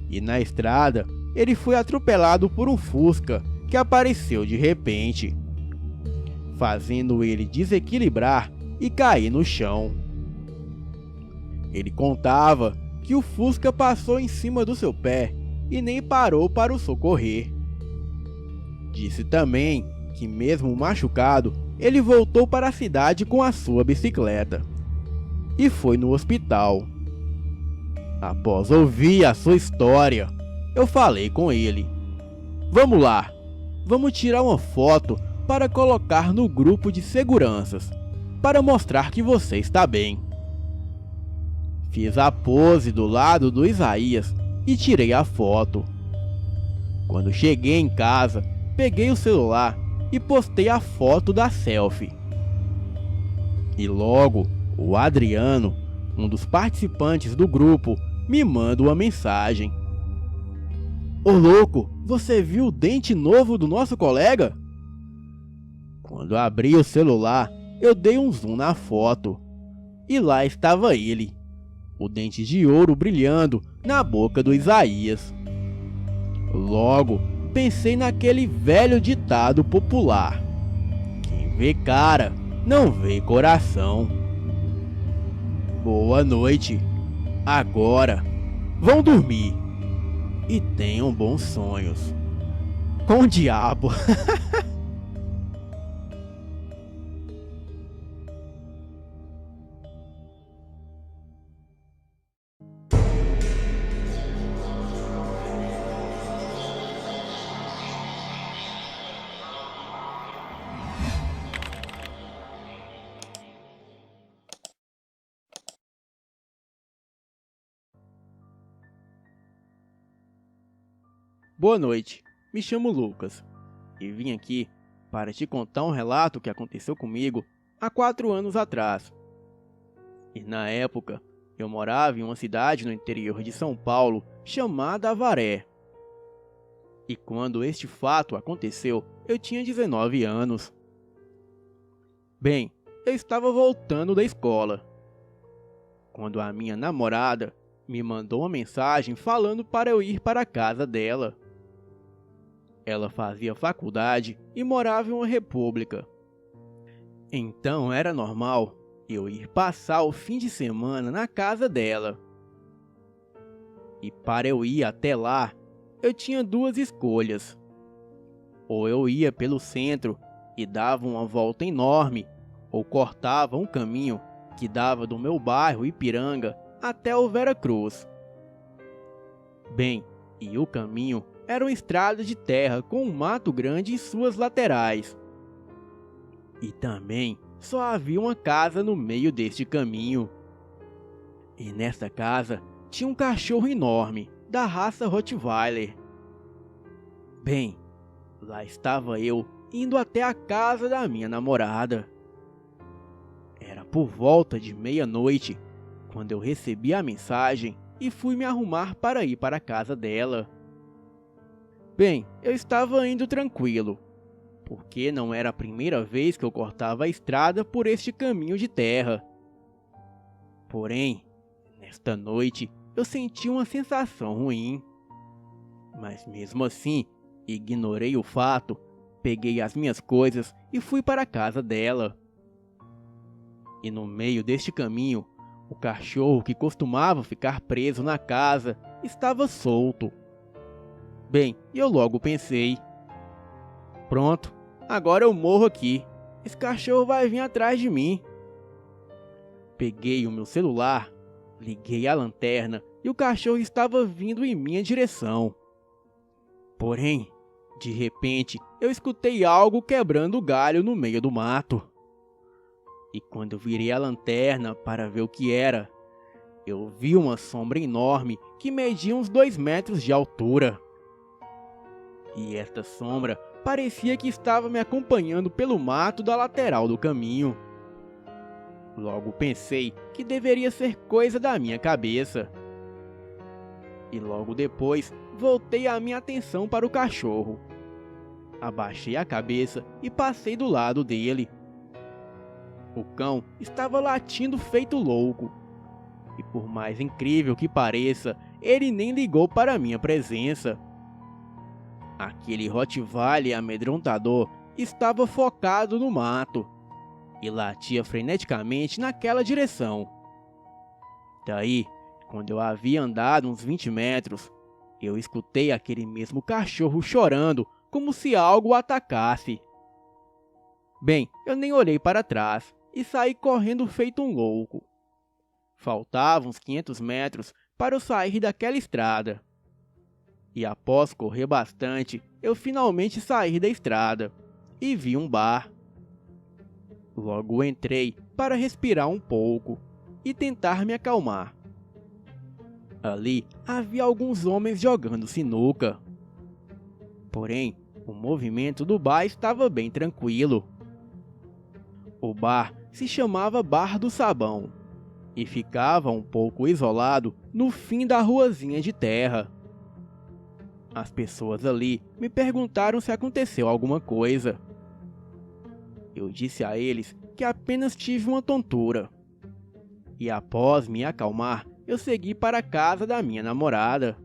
e na estrada ele foi atropelado por um Fusca que apareceu de repente, fazendo ele desequilibrar e cair no chão. Ele contava que o Fusca passou em cima do seu pé e nem parou para o socorrer. Disse também que, mesmo machucado, ele voltou para a cidade com a sua bicicleta e foi no hospital. Após ouvir a sua história, eu falei com ele: "Vamos lá, vamos tirar uma foto para colocar no grupo de seguranças, para mostrar que você está bem." Fiz a pose do lado do Isaías e tirei a foto. Quando cheguei em casa, peguei o celular e postei a foto da selfie. E logo, o Adriano, um dos participantes do grupo, me manda uma mensagem: "Ô louco, você viu o dente novo do nosso colega?" Quando abri o celular, eu dei um zoom na foto e lá estava ele, o dente de ouro brilhando na boca do Isaías. Logo, pensei naquele velho ditado popular: quem vê cara, não vê coração. Boa noite. Agora, vão dormir e tenham bons sonhos. Com o diabo. Boa noite, me chamo Lucas e vim aqui para te contar um relato que aconteceu comigo há 4 anos atrás. E na época, Eu morava em uma cidade no interior de São Paulo chamada Avaré. E quando este fato aconteceu, eu tinha 19 anos. Bem, eu estava voltando da escola, quando a minha namorada me mandou uma mensagem falando para eu ir para a casa dela. Ela fazia faculdade e morava em uma república. Então era normal eu ir passar o fim de semana na casa dela. E para eu ir até lá, eu tinha duas escolhas. Ou eu ia pelo centro e dava uma volta enorme, ou cortava um caminho que dava do meu bairro Ipiranga até o Veracruz. Bem, e o caminho era uma estrada de terra com um mato grande em suas laterais. E também só havia uma casa no meio deste caminho. E nessa casa tinha um cachorro enorme, da raça Rottweiler. Bem, lá estava eu, indo até a casa da minha namorada. Era por volta de meia-noite, quando eu recebi a mensagem e fui me arrumar para ir para a casa dela. Bem, eu estava indo tranquilo, porque não era a primeira vez que eu cortava a estrada por este caminho de terra. Porém, nesta noite, eu senti uma sensação ruim. Mas mesmo assim, ignorei o fato, peguei as minhas coisas e fui para a casa dela. E no meio deste caminho, o cachorro que costumava ficar preso na casa estava solto. Bem, eu logo pensei: pronto, agora eu morro aqui. Esse cachorro vai vir atrás de mim. Peguei o meu celular, liguei a lanterna e o cachorro estava vindo em minha direção. Porém, de repente, eu escutei algo quebrando o galho no meio do mato. E quando eu virei a lanterna para ver o que era, eu vi uma sombra enorme que media uns 2 metros de altura. E esta sombra parecia que estava me acompanhando pelo mato da lateral do caminho. Logo pensei que deveria ser coisa da minha cabeça. E logo depois voltei a minha atenção para o cachorro. Abaixei a cabeça e passei do lado dele. O cão estava latindo feito louco. E por mais incrível que pareça, ele nem ligou para minha presença. Aquele Rottweiler amedrontador estava focado no mato e latia freneticamente naquela direção. Daí, quando eu havia andado uns 20 metros, eu escutei aquele mesmo cachorro chorando como se algo o atacasse. Bem, eu nem olhei para trás e saí correndo feito um louco. Faltavam uns 500 metros para eu sair daquela estrada. E após correr bastante, eu finalmente saí da estrada e vi um bar. Logo entrei para respirar um pouco e tentar me acalmar. Ali havia alguns homens jogando sinuca. Porém, o movimento do bar estava bem tranquilo. O bar se chamava Bar do Sabão e ficava um pouco isolado no fim da ruazinha de terra. As pessoas ali me perguntaram se aconteceu alguma coisa. Eu disse a eles que apenas tive uma tontura. E após me acalmar, eu segui para a casa da minha namorada.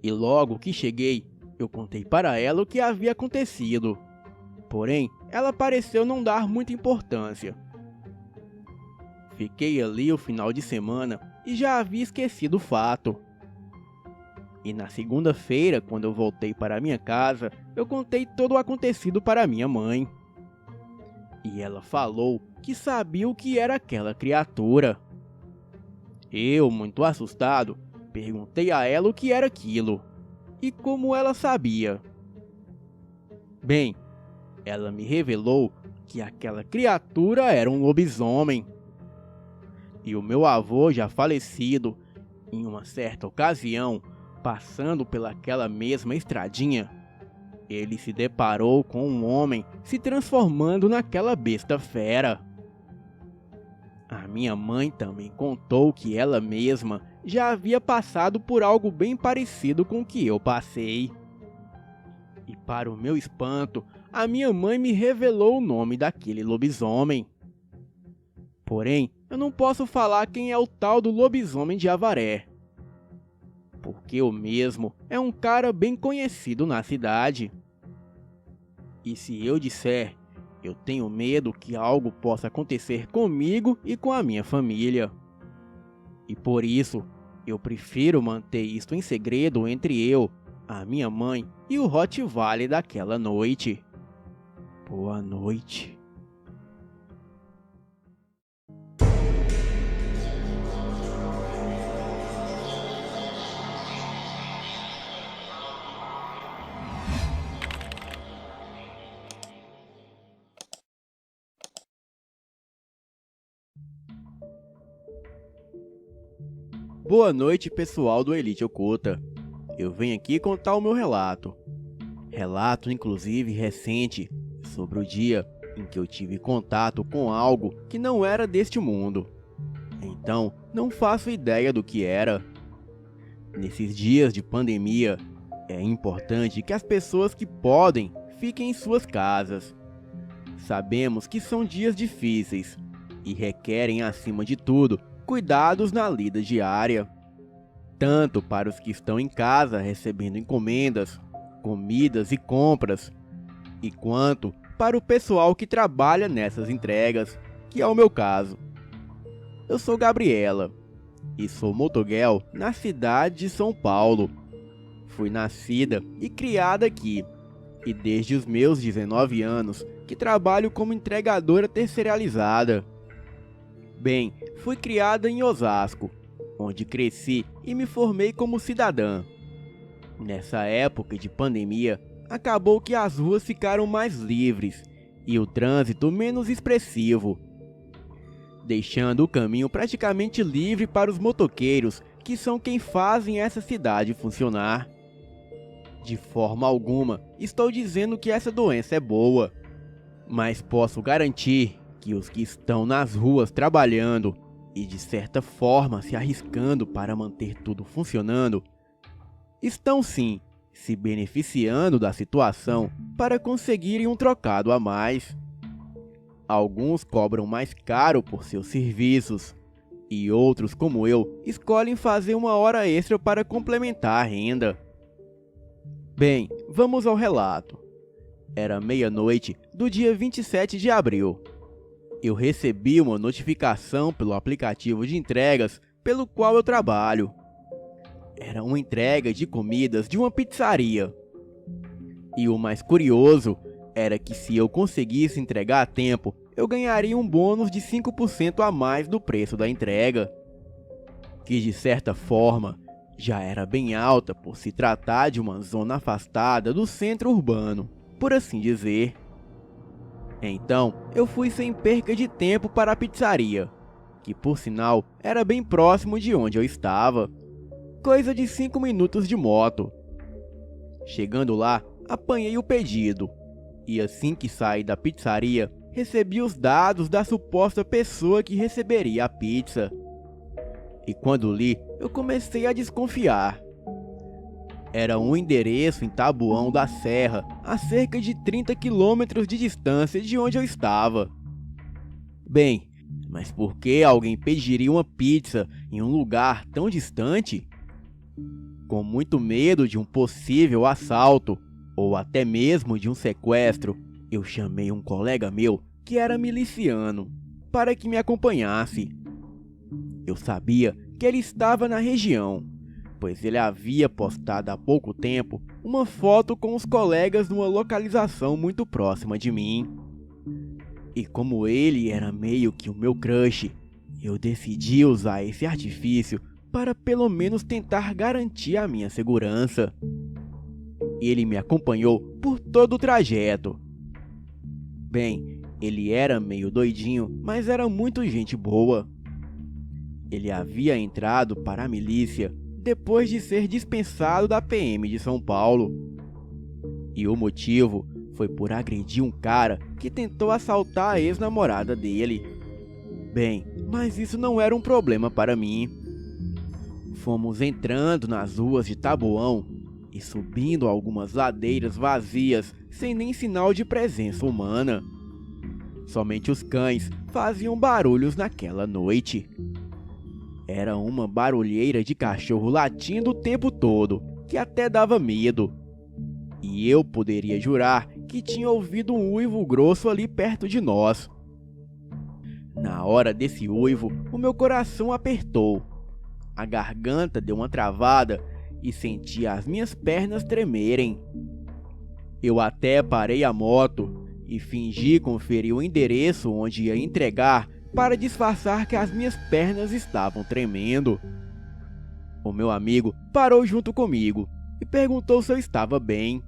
E logo que cheguei, eu contei para ela o que havia acontecido. Porém, ela pareceu não dar muita importância. Fiquei ali o final de semana e já havia esquecido o fato. E na segunda-feira, quando eu voltei para minha casa, eu contei todo o acontecido para minha mãe. E ela falou que sabia o que era aquela criatura. Eu, muito assustado, perguntei a ela o que era aquilo e como ela sabia. Bem, ela me revelou que aquela criatura era um lobisomem. E o meu avô, já falecido, em uma certa ocasião, passando pelaquela mesma estradinha, ele se deparou com um homem se transformando naquela besta fera. A minha mãe também contou que ela mesma já havia passado por algo bem parecido com o que eu passei. E para o meu espanto, a minha mãe me revelou o nome daquele lobisomem. Porém, eu não posso falar quem é o tal do lobisomem de Avaré, porque o mesmo é um cara bem conhecido na cidade. E se eu disser, eu tenho medo que algo possa acontecer comigo e com a minha família. E por isso, eu prefiro manter isto em segredo entre eu, a minha mãe e o Rottweiler daquela noite. Boa noite. Boa noite, pessoal do Elite Oculta. Eu venho aqui contar o meu relato. Relato, inclusive, recente, sobre o dia em que eu tive contato com algo que não era deste mundo. Então, não faço ideia do que era. Nesses dias de pandemia, é importante que as pessoas que podem fiquem em suas casas. Sabemos que são dias difíceis e requerem, acima de tudo, cuidados na lida diária, tanto para os que estão em casa recebendo encomendas, comidas e compras, e quanto para o pessoal que trabalha nessas entregas, que é o meu caso. Eu sou Gabriela e sou motoguel na cidade de São Paulo. Fui nascida e criada aqui, e desde os meus 19 anos que trabalho como entregadora terceirizada. Bem, fui criada em Osasco, onde cresci e me formei como cidadã. Nessa época de pandemia, acabou que as ruas ficaram mais livres e o trânsito menos expressivo, deixando o caminho praticamente livre para os motoqueiros, que são quem fazem essa cidade funcionar. De forma alguma estou dizendo que essa doença é boa, mas posso garantir que os que estão nas ruas trabalhando e de certa forma se arriscando para manter tudo funcionando, estão sim se beneficiando da situação para conseguirem um trocado a mais. Alguns cobram mais caro por seus serviços e outros, como eu, escolhem fazer uma hora extra para complementar a renda. Bem, vamos ao relato. Era meia-noite do dia 27 de abril. Eu recebi uma notificação pelo aplicativo de entregas pelo qual eu trabalho. Era uma entrega de comidas de uma pizzaria. E o mais curioso era que se eu conseguisse entregar a tempo, eu ganharia um bônus de 5% a mais do preço da entrega, que de certa forma já era bem alta por se tratar de uma zona afastada do centro urbano, por assim dizer. Então, eu fui sem perca de tempo para a pizzaria, que por sinal era bem próximo de onde eu estava, coisa de 5 minutos de moto. Chegando lá, apanhei o pedido, e assim que saí da pizzaria, recebi os dados da suposta pessoa que receberia a pizza. E quando li, eu comecei a desconfiar. Era um endereço em Taboão da Serra, a cerca de 30 quilômetros de distância de onde eu estava. Bem, mas por que alguém pediria uma pizza em um lugar tão distante? Com muito medo de um possível assalto, ou até mesmo de um sequestro, eu chamei um colega meu, que era miliciano, para que me acompanhasse. Eu sabia que ele estava na região, pois ele havia postado há pouco tempo uma foto com os colegas numa localização muito próxima de mim. E como ele era meio que o meu crush, eu decidi usar esse artifício para pelo menos tentar garantir a minha segurança. Ele me acompanhou por todo o trajeto. Bem, ele era meio doidinho, mas era muito gente boa. Ele havia entrado para a milícia depois de ser dispensado da PM de São Paulo. E o motivo foi por agredir um cara que tentou assaltar a ex-namorada dele. Bem, mas isso não era um problema para mim. Fomos entrando nas ruas de Taboão e subindo algumas ladeiras vazias sem nem sinal de presença humana. Somente os cães faziam barulhos naquela noite. Era uma barulheira de cachorro latindo o tempo todo, que até dava medo. E eu poderia jurar que tinha ouvido um uivo grosso ali perto de nós. Na hora desse uivo, o meu coração apertou. A garganta deu uma travada e senti as minhas pernas tremerem. Eu até parei a moto e fingi conferir o endereço onde ia entregar para disfarçar que as minhas pernas estavam tremendo. O meu amigo parou junto comigo e perguntou se eu estava bem.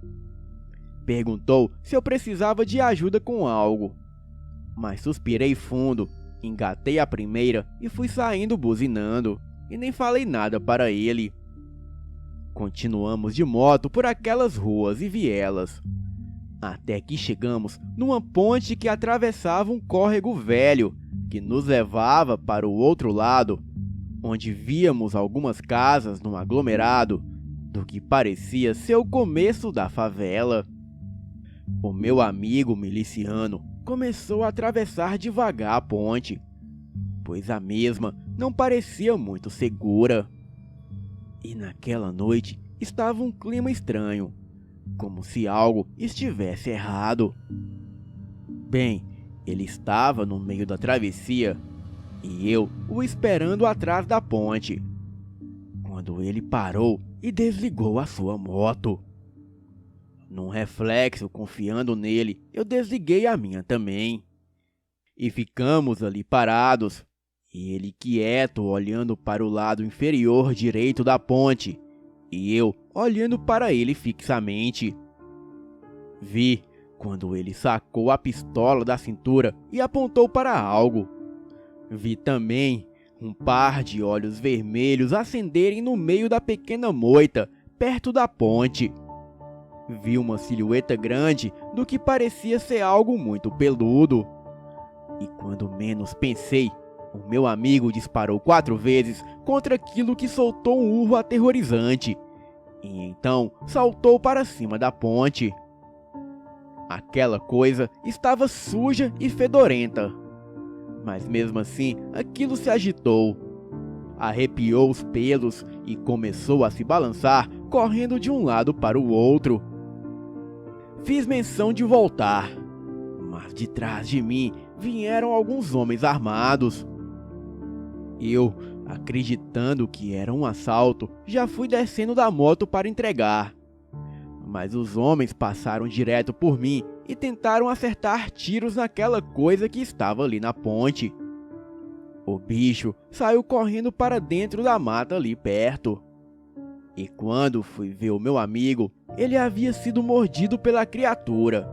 Perguntou se eu precisava de ajuda com algo. Mas suspirei fundo, engatei a primeira e fui saindo buzinando, e nem falei nada para ele. Continuamos de moto por aquelas ruas e vielas, até que chegamos numa ponte que atravessava um córrego velho, que nos levava para o outro lado, onde víamos algumas casas num aglomerado, do que parecia ser o começo da favela. O meu amigo miliciano começou a atravessar devagar a ponte, pois a mesma não parecia muito segura. E naquela noite estava um clima estranho, como se algo estivesse errado. Bem, ele estava no meio da travessia e eu o esperando atrás da ponte, quando ele parou e desligou a sua moto. Num reflexo, confiando nele, eu desliguei a minha também. E ficamos ali parados, e ele quieto olhando para o lado inferior direito da ponte, e eu olhando para ele fixamente. Vi quando ele sacou a pistola da cintura e apontou para algo. Vi também um par de olhos vermelhos acenderem no meio da pequena moita, perto da ponte. Vi uma silhueta grande do que parecia ser algo muito peludo. E quando menos pensei, o meu amigo disparou 4 vezes contra aquilo que soltou um urro aterrorizante. E então saltou para cima da ponte. Aquela coisa estava suja e fedorenta. Mas mesmo assim, aquilo se agitou. Arrepiou os pelos e começou a se balançar, correndo de um lado para o outro. Fiz menção de voltar, mas de trás de mim vieram alguns homens armados. Eu, acreditando que era um assalto, já fui descendo da moto para entregar. Mas os homens passaram direto por mim e tentaram acertar tiros naquela coisa que estava ali na ponte. O bicho saiu correndo para dentro da mata ali perto. E quando fui ver o meu amigo, ele havia sido mordido pela criatura.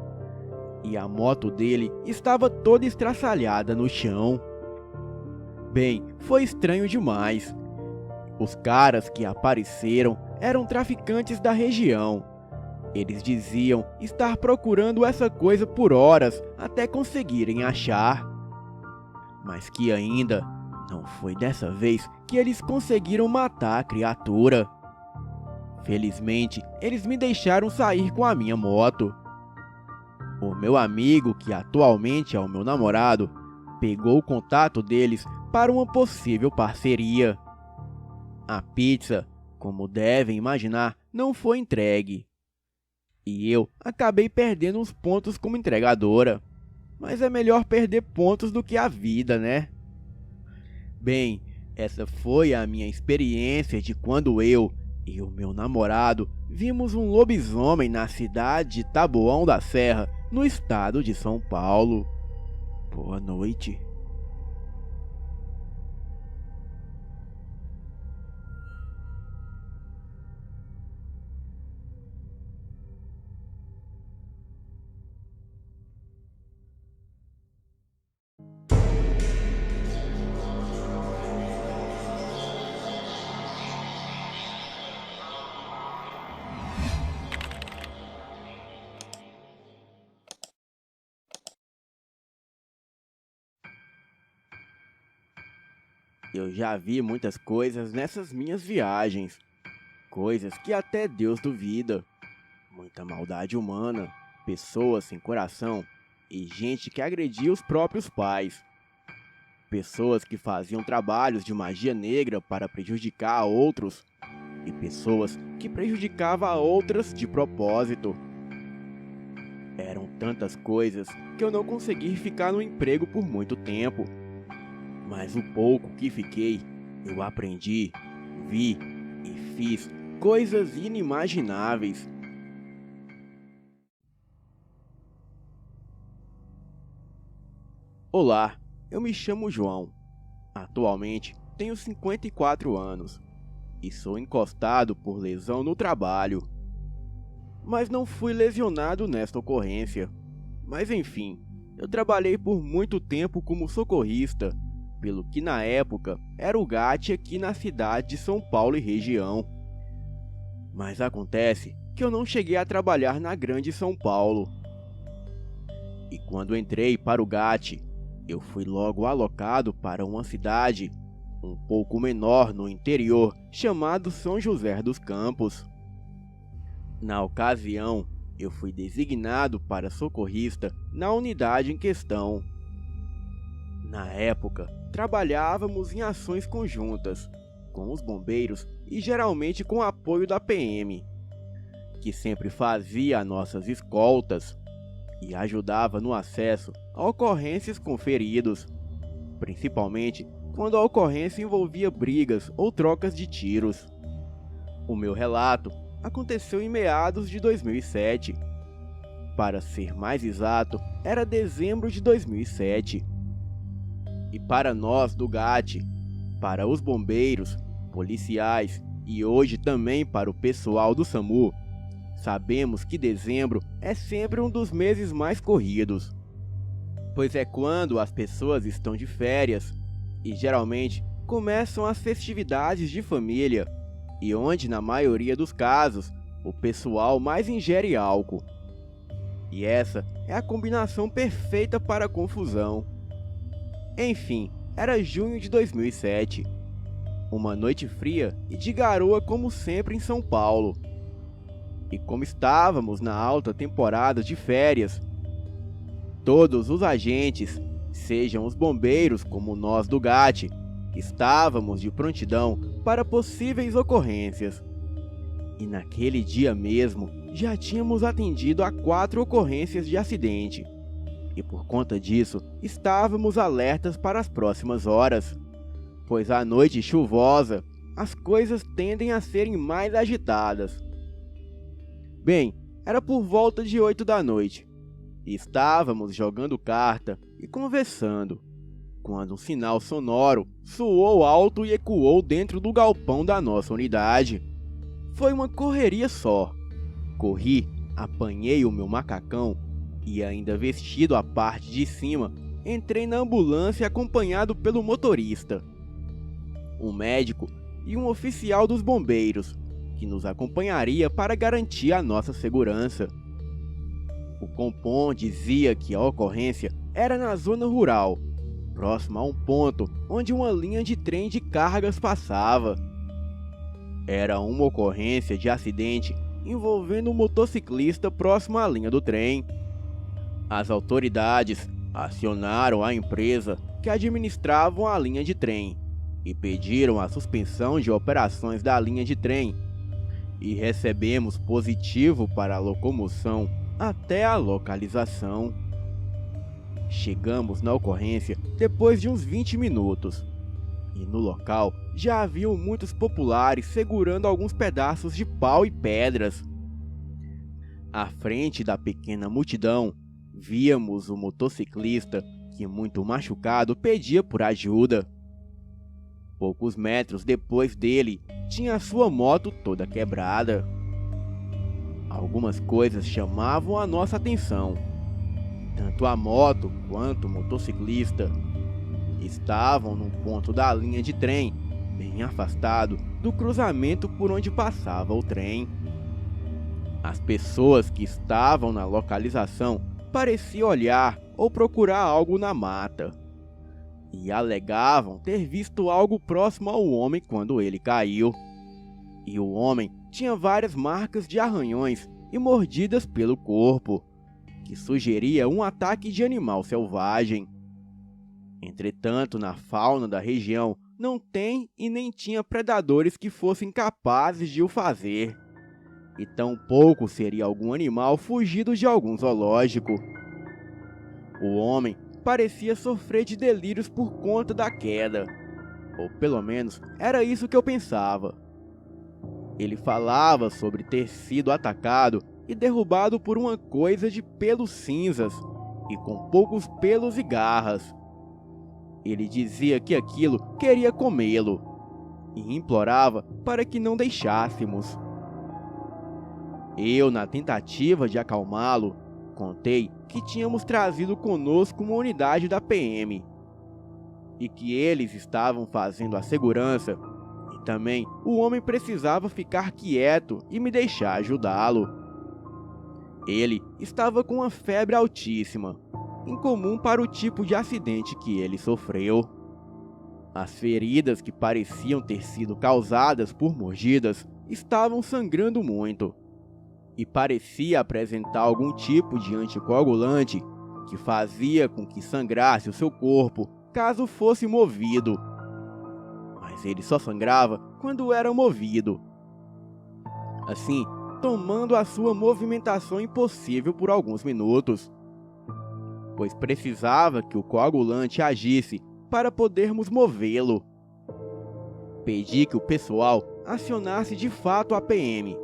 E a moto dele estava toda estraçalhada no chão. Bem, foi estranho demais. Os caras que apareceram eram traficantes da região. Eles diziam estar procurando essa coisa por horas até conseguirem achar. Mas que ainda não foi dessa vez que eles conseguiram matar a criatura. Felizmente, eles me deixaram sair com a minha moto. O meu amigo, que atualmente é o meu namorado, pegou o contato deles para uma possível parceria. A pizza, como devem imaginar, não foi entregue. E eu acabei perdendo uns pontos como entregadora. Mas é melhor perder pontos do que a vida, né? Bem, essa foi a minha experiência de quando eu e o meu namorado vimos um lobisomem na cidade de Taboão da Serra, no estado de São Paulo. Boa noite. Eu já vi muitas coisas nessas minhas viagens, coisas que até Deus duvida. Muita maldade humana, pessoas sem coração e gente que agredia os próprios pais. Pessoas que faziam trabalhos de magia negra para prejudicar a outros e pessoas que prejudicavam a outras de propósito. Eram tantas coisas que eu não consegui ficar no emprego por muito tempo. Mas o pouco que fiquei, eu aprendi, vi e fiz coisas inimagináveis. Olá, eu me chamo João. Atualmente tenho 54 anos e sou encostado por lesão no trabalho. Mas não fui lesionado nesta ocorrência. Mas enfim, eu trabalhei por muito tempo como socorrista, pelo que na época era o GAT aqui na cidade de São Paulo e região. Mas acontece que eu não cheguei a trabalhar na grande São Paulo. E quando entrei para o GAT, eu fui logo alocado para uma cidade um pouco menor no interior, chamado São José dos Campos. Na ocasião, eu fui designado para socorrista na unidade em questão. Na época, trabalhávamos em ações conjuntas, com os bombeiros e geralmente com o apoio da PM, que sempre fazia nossas escoltas e ajudava no acesso a ocorrências com feridos, principalmente quando a ocorrência envolvia brigas ou trocas de tiros. O meu relato aconteceu em meados de 2007. Para ser mais exato, era dezembro de 2007. E para nós do GAT, para os bombeiros, policiais e hoje também para o pessoal do SAMU, sabemos que dezembro é sempre um dos meses mais corridos, pois é quando as pessoas estão de férias e geralmente começam as festividades de família e onde na maioria dos casos o pessoal mais ingere álcool. E essa é a combinação perfeita para a confusão. Enfim, era junho de 2007, uma noite fria e de garoa como sempre em São Paulo. E como estávamos na alta temporada de férias, todos os agentes, sejam os bombeiros como nós do GAT, estávamos de prontidão para possíveis ocorrências. E naquele dia mesmo, já tínhamos atendido a 4 ocorrências de acidente. E por conta disso, estávamos alertas para as próximas horas, pois à noite chuvosa, as coisas tendem a serem mais agitadas. Bem, era por volta de 8 da noite. Estávamos jogando carta e conversando, quando um sinal sonoro soou alto e ecoou dentro do galpão da nossa unidade. Foi uma correria só. Corri, apanhei o meu macacão e ainda vestido a parte de cima, entrei na ambulância acompanhado pelo motorista, um médico e um oficial dos bombeiros, que nos acompanharia para garantir a nossa segurança. O Compom dizia que a ocorrência era na zona rural, próximo a um ponto onde uma linha de trem de cargas passava. Era uma ocorrência de acidente envolvendo um motociclista próximo à linha do trem. As autoridades acionaram a empresa que administravam a linha de trem e pediram a suspensão de operações da linha de trem, e recebemos positivo para a locomoção até a localização. Chegamos na ocorrência depois de uns 20 minutos, e no local já haviam muitos populares segurando alguns pedaços de pau e pedras. À frente da pequena multidão, víamos o motociclista que, muito machucado, pedia por ajuda. Poucos metros depois dele, tinha a sua moto toda quebrada. Algumas coisas chamavam a nossa atenção. Tanto a moto quanto o motociclista estavam num ponto da linha de trem, bem afastado do cruzamento por onde passava o trem. As pessoas que estavam na localização pareciam olhar ou procurar algo na mata. e alegavam ter visto algo próximo ao homem quando ele caiu. E o homem tinha várias marcas de arranhões e mordidas pelo corpo, que sugeria um ataque de animal selvagem. Entretanto, na fauna da região não tem e nem tinha predadores que fossem capazes de o fazer, e tampouco seria algum animal fugido de algum zoológico. O homem parecia sofrer de delírios por conta da queda, ou pelo menos era isso que eu pensava. Ele falava sobre ter sido atacado e derrubado por uma coisa de pelos cinzas e com poucos pelos e garras. Ele dizia que aquilo queria comê-lo e implorava para que não deixássemos. Eu, na tentativa de acalmá-lo, contei que tínhamos trazido conosco uma unidade da PM e que eles estavam fazendo a segurança, e também o homem precisava ficar quieto e me deixar ajudá-lo. Ele estava com uma febre altíssima, incomum para o tipo de acidente que ele sofreu. As feridas, que pareciam ter sido causadas por mordidas, estavam sangrando muito, e parecia apresentar algum tipo de anticoagulante que fazia com que sangrasse o seu corpo caso fosse movido. Mas ele só sangrava quando era movido, assim tomando a sua movimentação impossível por alguns minutos, pois precisava que o coagulante agisse para podermos movê-lo. Pedi que o pessoal acionasse de fato a PM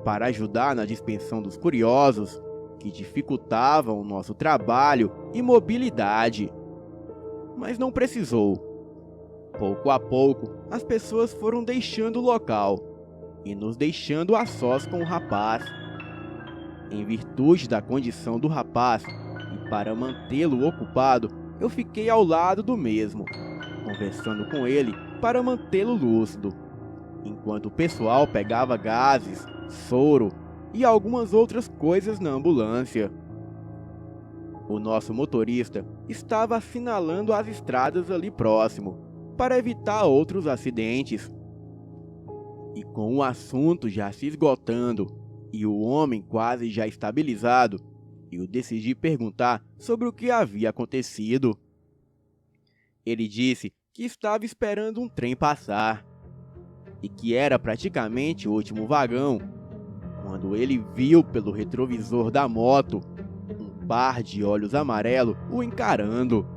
para ajudar na dispensão dos curiosos que dificultavam o nosso trabalho e mobilidade. Mas não precisou. Pouco a pouco, as pessoas foram deixando o local e nos deixando a sós com o rapaz. Em virtude da condição do rapaz e para mantê-lo ocupado, eu fiquei ao lado do mesmo, conversando com ele para mantê-lo lúcido, enquanto o pessoal pegava gases, soro e algumas outras coisas na ambulância. O nosso motorista estava assinalando as estradas ali próximo, para evitar outros acidentes. E com o assunto já se esgotando e o homem quase já estabilizado, eu decidi perguntar sobre o que havia acontecido. Ele disse que estava esperando um trem passar e que era praticamente o último vagão, quando ele viu pelo retrovisor da moto um par de olhos amarelos o encarando.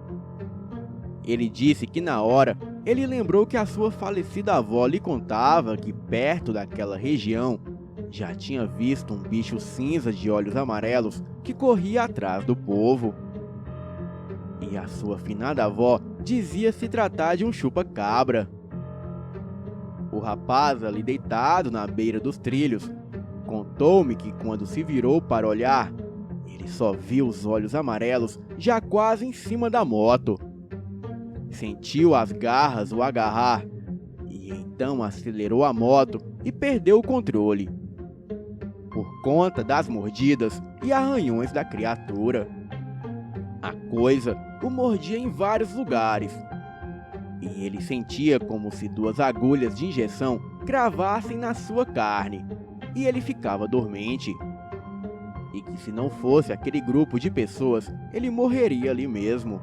Ele disse que na hora ele lembrou que a sua falecida avó lhe contava que perto daquela região já tinha visto um bicho cinza de olhos amarelos que corria atrás do povo. E a sua finada avó dizia se tratar de um chupa-cabra. O rapaz, ali deitado na beira dos trilhos, contou-me que quando se virou para olhar, ele só viu os olhos amarelos já quase em cima da moto. Sentiu as garras o agarrar e então acelerou a moto e perdeu o controle, por conta das mordidas e arranhões da criatura. A coisa o mordia em vários lugares, e ele sentia como se duas agulhas de injeção cravassem na sua carne, e ele ficava dormente. E que se não fosse aquele grupo de pessoas, ele morreria ali mesmo.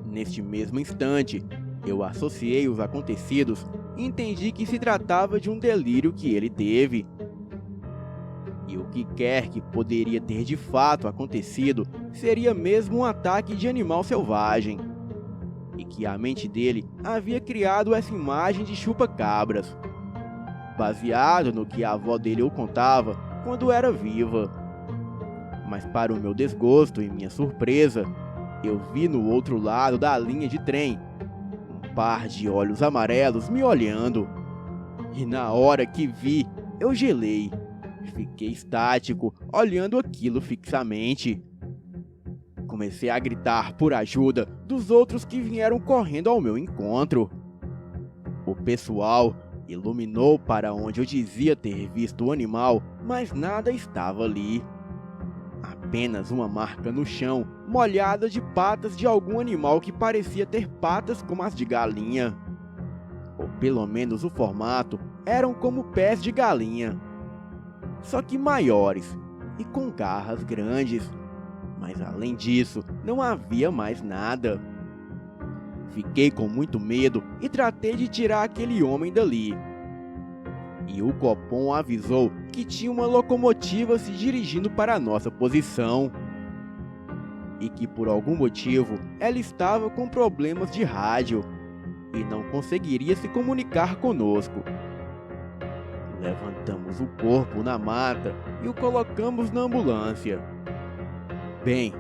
Neste mesmo instante, eu associei os acontecidos e entendi que se tratava de um delírio que ele teve. E o que quer que poderia ter de fato acontecido seria mesmo um ataque de animal selvagem. E que a mente dele havia criado essa imagem de chupa-cabras, baseado no que a avó dele o contava quando era viva. Mas para o meu desgosto e minha surpresa, eu vi no outro lado da linha de trem um par de olhos amarelos me olhando. E na hora que vi, eu gelei. Fiquei estático, olhando aquilo fixamente. Comecei a gritar por ajuda dos outros que vieram correndo ao meu encontro. O pessoal iluminou para onde eu dizia ter visto o animal, mas nada estava ali. apenas uma marca no chão, molhada de patas de algum animal que parecia ter patas como as de galinha. Ou pelo menos o formato eram como pés de galinha, só que maiores e com garras grandes. Mas além disso, não havia mais nada. Fiquei com muito medo e tratei de tirar aquele homem dali. E o Copom avisou que tinha uma locomotiva se dirigindo para a nossa posição. E que por algum motivo ela estava com problemas de rádio e não conseguiria se comunicar conosco. Levantamos o corpo na mata e o colocamos na ambulância. Bem,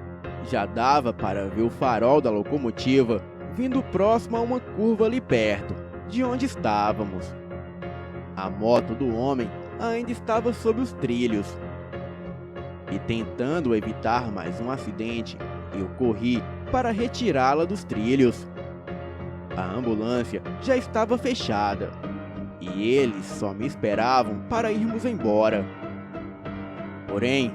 já dava para ver o farol da locomotiva vindo próximo a uma curva ali perto, de onde estávamos. A moto do homem ainda estava sob os trilhos. E tentando evitar mais um acidente, eu corri para retirá-la dos trilhos. A ambulância já estava fechada e eles só me esperavam para irmos embora. Porém,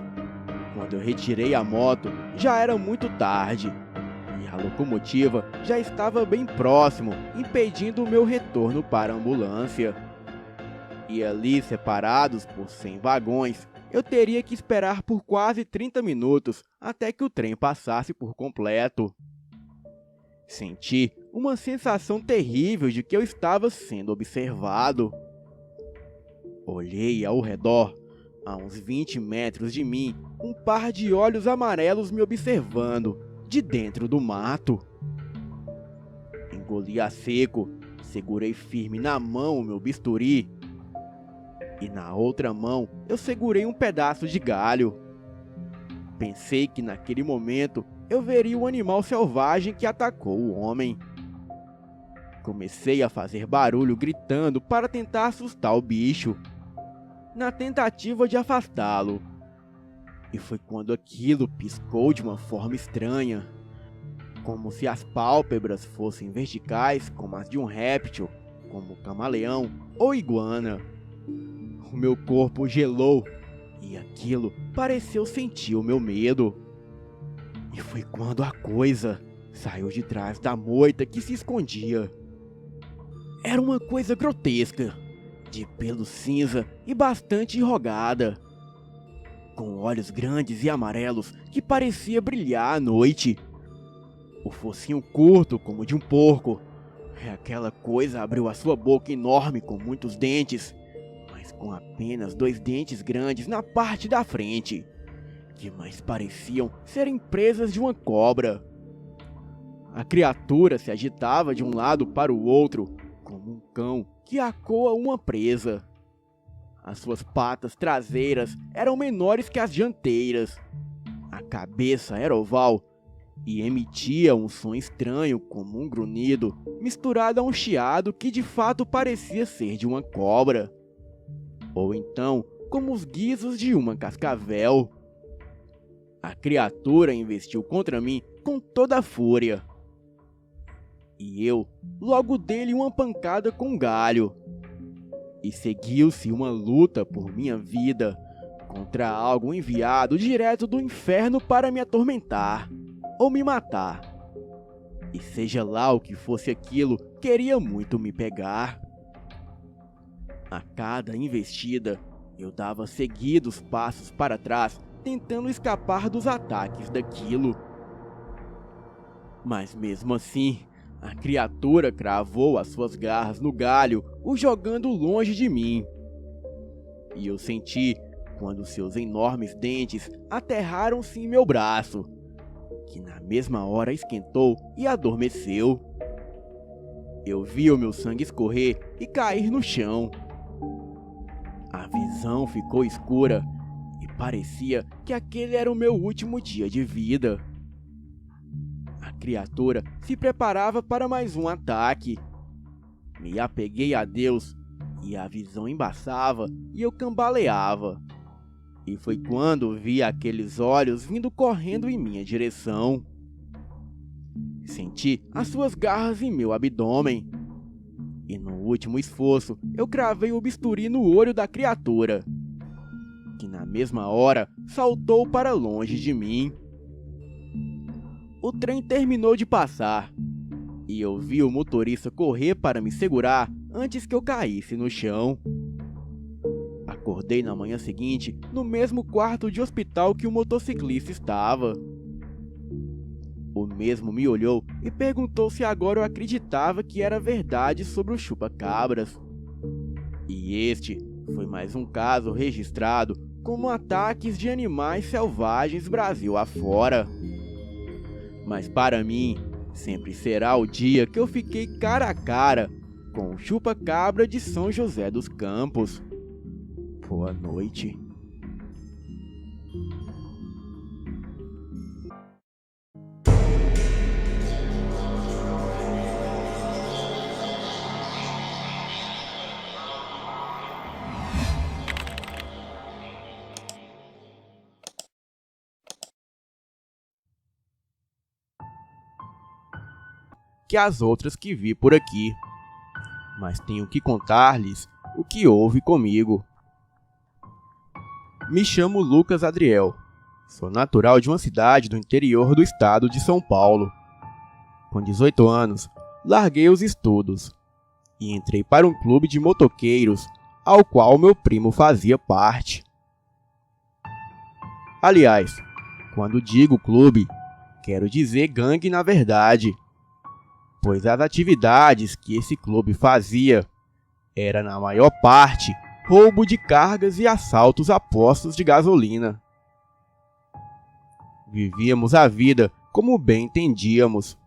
quando eu retirei a moto, já era muito tarde e a locomotiva já estava bem próximo, impedindo o meu retorno para a ambulância. E ali, separados por 100 vagões, eu teria que esperar por quase 30 minutos até que o trem passasse por completo. Senti uma sensação terrível de que eu estava sendo observado. Olhei ao redor. A uns 20 metros de mim, um par de olhos amarelos me observando, de dentro do mato. Engoli a seco, segurei firme na mão o meu bisturi. E na outra mão, eu segurei um pedaço de galho. Pensei que naquele momento, eu veria o animal selvagem que atacou o homem. Comecei a fazer barulho gritando para tentar assustar o bicho, na tentativa de afastá-lo. E foi quando aquilo piscou de uma forma estranha, como se as pálpebras fossem verticais como as de um réptil, como camaleão ou iguana. O meu corpo gelou e aquilo pareceu sentir o meu medo. E foi quando a coisa saiu de trás da moita que se escondia. Era uma coisa grotesca, de pelo cinza e bastante enrugada, com olhos grandes e amarelos que parecia brilhar à noite. O focinho curto como de um porco. Aquela coisa abriu a sua boca enorme com muitos dentes, mas com apenas 2 dentes grandes na parte da frente, que mais pareciam serem presas de uma cobra. A criatura se agitava de um lado para o outro, como um cão que acoa uma presa. As suas patas traseiras eram menores que as dianteiras. A cabeça era oval e emitia um som estranho como um grunhido, misturado a um chiado que de fato parecia ser de uma cobra, ou então como os guizos de uma cascavel. A criatura investiu contra mim com toda a fúria, e eu logo dei-lhe uma pancada com um galho. E seguiu-se uma luta por minha vida contra algo enviado direto do inferno para me atormentar ou me matar. E seja lá o que fosse aquilo, queria muito me pegar. A cada investida, eu dava seguidos passos para trás, tentando escapar dos ataques daquilo. Mas mesmo assim, a criatura cravou as suas garras no galho, o jogando longe de mim. E eu senti quando seus enormes dentes aterraram-se em meu braço, que na mesma hora esquentou e adormeceu. Eu vi o meu sangue escorrer e cair no chão. A visão ficou escura e parecia que aquele era o meu último dia de vida. A criatura se preparava para mais um ataque. Me apeguei a Deus e a visão embaçava e eu cambaleava. E foi quando vi aqueles olhos vindo correndo em minha direção. Senti as suas garras em meu abdômen. E no último esforço, eu cravei o bisturi no olho da criatura. que na mesma hora saltou para longe de mim. O trem terminou de passar e eu vi o motorista correr para me segurar antes que eu caísse no chão. Acordei na manhã seguinte no mesmo quarto de hospital que o motociclista estava. O mesmo me olhou e perguntou se agora eu acreditava que era verdade sobre o chupa-cabras. E este foi mais um caso registrado como ataques de animais selvagens Brasil afora. Mas para mim, sempre será o dia que eu fiquei cara a cara com o chupa-cabra de São José dos Campos. Boa noite. Que as outras que vi por aqui, mas tenho que contar-lhes o que houve comigo. Me chamo Lucas Adriel, sou natural de uma cidade do interior do estado de São Paulo. Com 18 anos, larguei os estudos e entrei para um clube de motoqueiros ao qual meu primo fazia parte. Aliás, quando digo clube, quero dizer gangue na verdade, pois as atividades que esse clube fazia era na maior parte roubo de cargas e assaltos a postos de gasolina. Vivíamos a vida como bem entendíamos.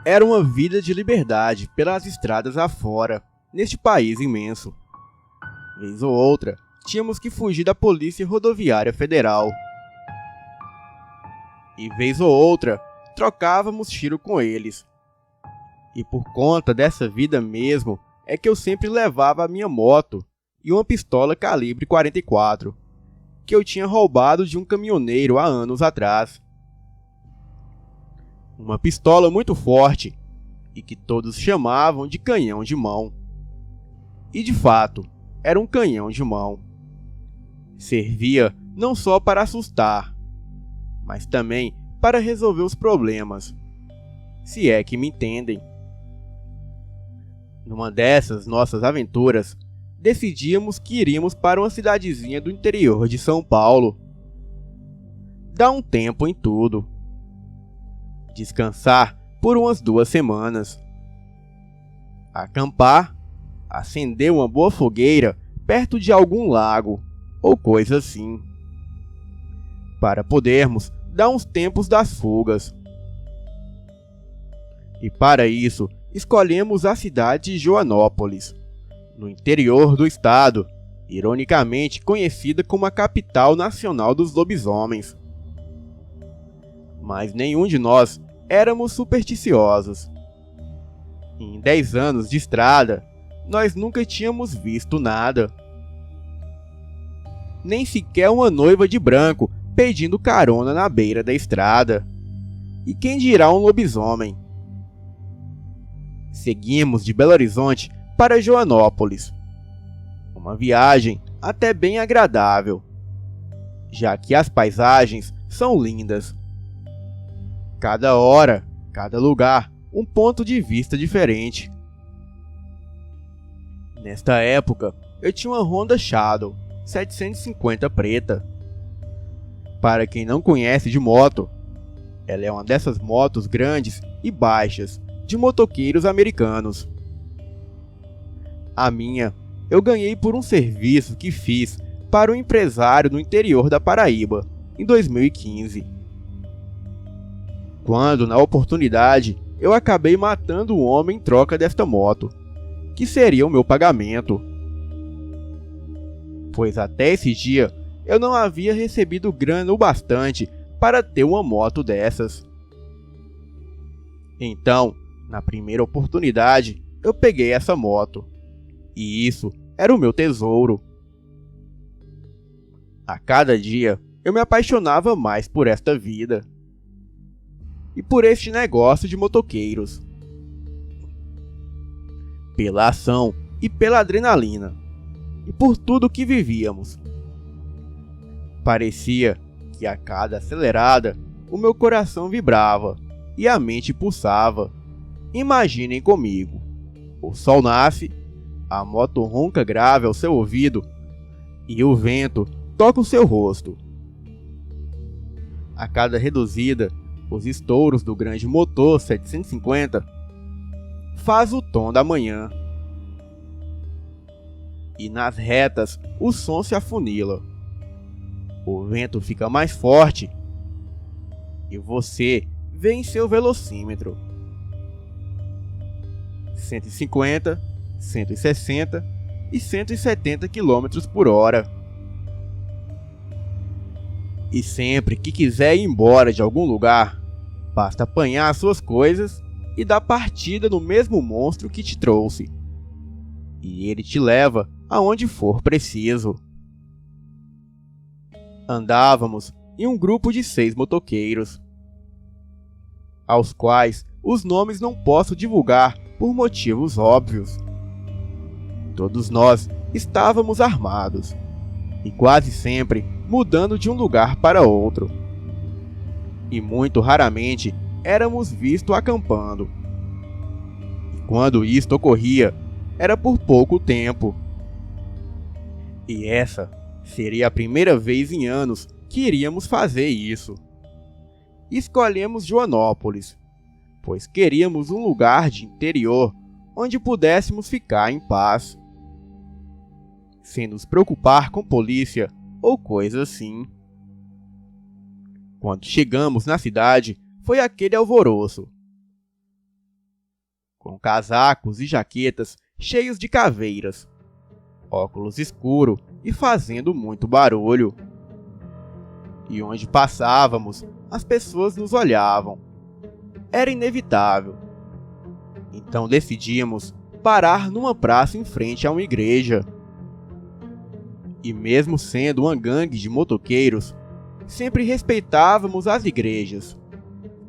Era uma vida de liberdade pelas estradas afora, neste país imenso. Vez ou outra, tínhamos que fugir da Polícia Rodoviária Federal. E vez ou outra, trocávamos tiro com eles. E por conta dessa vida mesmo, é que eu sempre levava a minha moto e uma pistola calibre 44, que eu tinha roubado de um caminhoneiro há anos atrás. Uma pistola muito forte e que todos chamavam de canhão de mão. E de fato, era um canhão de mão. Servia não só para assustar, mas também para resolver os problemas, se é que me entendem. Numa dessas nossas aventuras, decidíamos que iríamos para uma cidadezinha do interior de São Paulo. Dar um tempo em tudo. Descansar por umas 2 semanas. Acampar, acender uma boa fogueira perto de algum lago ou coisa assim, para podermos dar uns tempos das fugas. E para isso, escolhemos a cidade de Joanópolis, no interior do estado, ironicamente conhecida como a capital nacional dos lobisomens. Mas nenhum de nós éramos supersticiosos. Em 10 anos de estrada, nós nunca tínhamos visto nada. Nem sequer uma noiva de branco pedindo carona na beira da estrada. E quem dirá um lobisomem? Seguimos de Belo Horizonte para Joanópolis. Uma viagem até bem agradável, já que as paisagens são lindas. Cada hora, cada lugar, um ponto de vista diferente. Nesta época, eu tinha uma Honda Shadow 750 preta. Para quem não conhece de moto, ela é uma dessas motos grandes e baixas de motoqueiros americanos. A minha eu ganhei por um serviço que fiz para um empresário no interior da Paraíba, em 2015. Quando, na oportunidade, eu acabei matando um homem em troca desta moto, que seria o meu pagamento. Pois até esse dia eu não havia recebido grana o bastante para ter uma moto dessas. Então, na primeira oportunidade, eu peguei essa moto. E isso era o meu tesouro. A cada dia, eu me apaixonava mais por esta vida. E por este negócio de motoqueiros. Pela ação e pela adrenalina. e por tudo que vivíamos. Parecia que a cada acelerada o meu coração vibrava e a mente pulsava. Imaginem comigo: o sol nasce, a moto ronca grave ao seu ouvido e o vento toca o seu rosto. A cada reduzida, os estouros do grande motor 750 faz o tom da manhã. E nas retas o som se afunila. O vento fica mais forte e você vê em seu velocímetro 150, 160 e 170 km por hora. E sempre que quiser ir embora de algum lugar, basta apanhar suas coisas e dar partida no mesmo monstro que te trouxe. E ele te leva aonde for preciso. Andávamos em um grupo de 6 motoqueiros, aos quais os nomes não posso divulgar por motivos óbvios. Todos nós estávamos armados e quase sempre mudando de um lugar para outro. E muito raramente éramos vistos acampando. E quando isto ocorria, era por pouco tempo. E essa seria a primeira vez em anos que iríamos fazer isso. Escolhemos Joanópolis, pois queríamos um lugar de interior onde pudéssemos ficar em paz, sem nos preocupar com polícia ou coisa assim. Quando chegamos na cidade, foi aquele alvoroço, com casacos e jaquetas cheios de caveiras, óculos escuros e fazendo muito barulho. E onde passávamos, as pessoas nos olhavam. Era inevitável. Então decidimos parar numa praça em frente a uma igreja. E mesmo sendo uma gangue de motoqueiros, sempre respeitávamos as igrejas,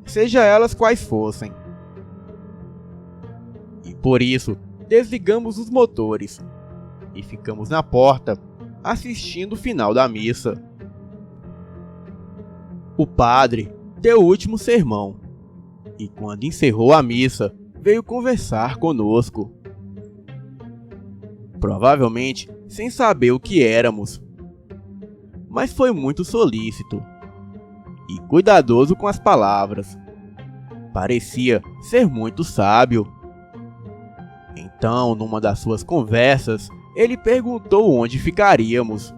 seja elas quais fossem. E por isso, desligamos os motores e ficamos na porta assistindo o final da missa. O padre deu o último sermão e quando encerrou a missa, veio conversar conosco. Provavelmente sem saber o que éramos, mas foi muito solícito e cuidadoso com as palavras. Parecia ser muito sábio. Então, numa das suas conversas, ele perguntou onde ficaríamos.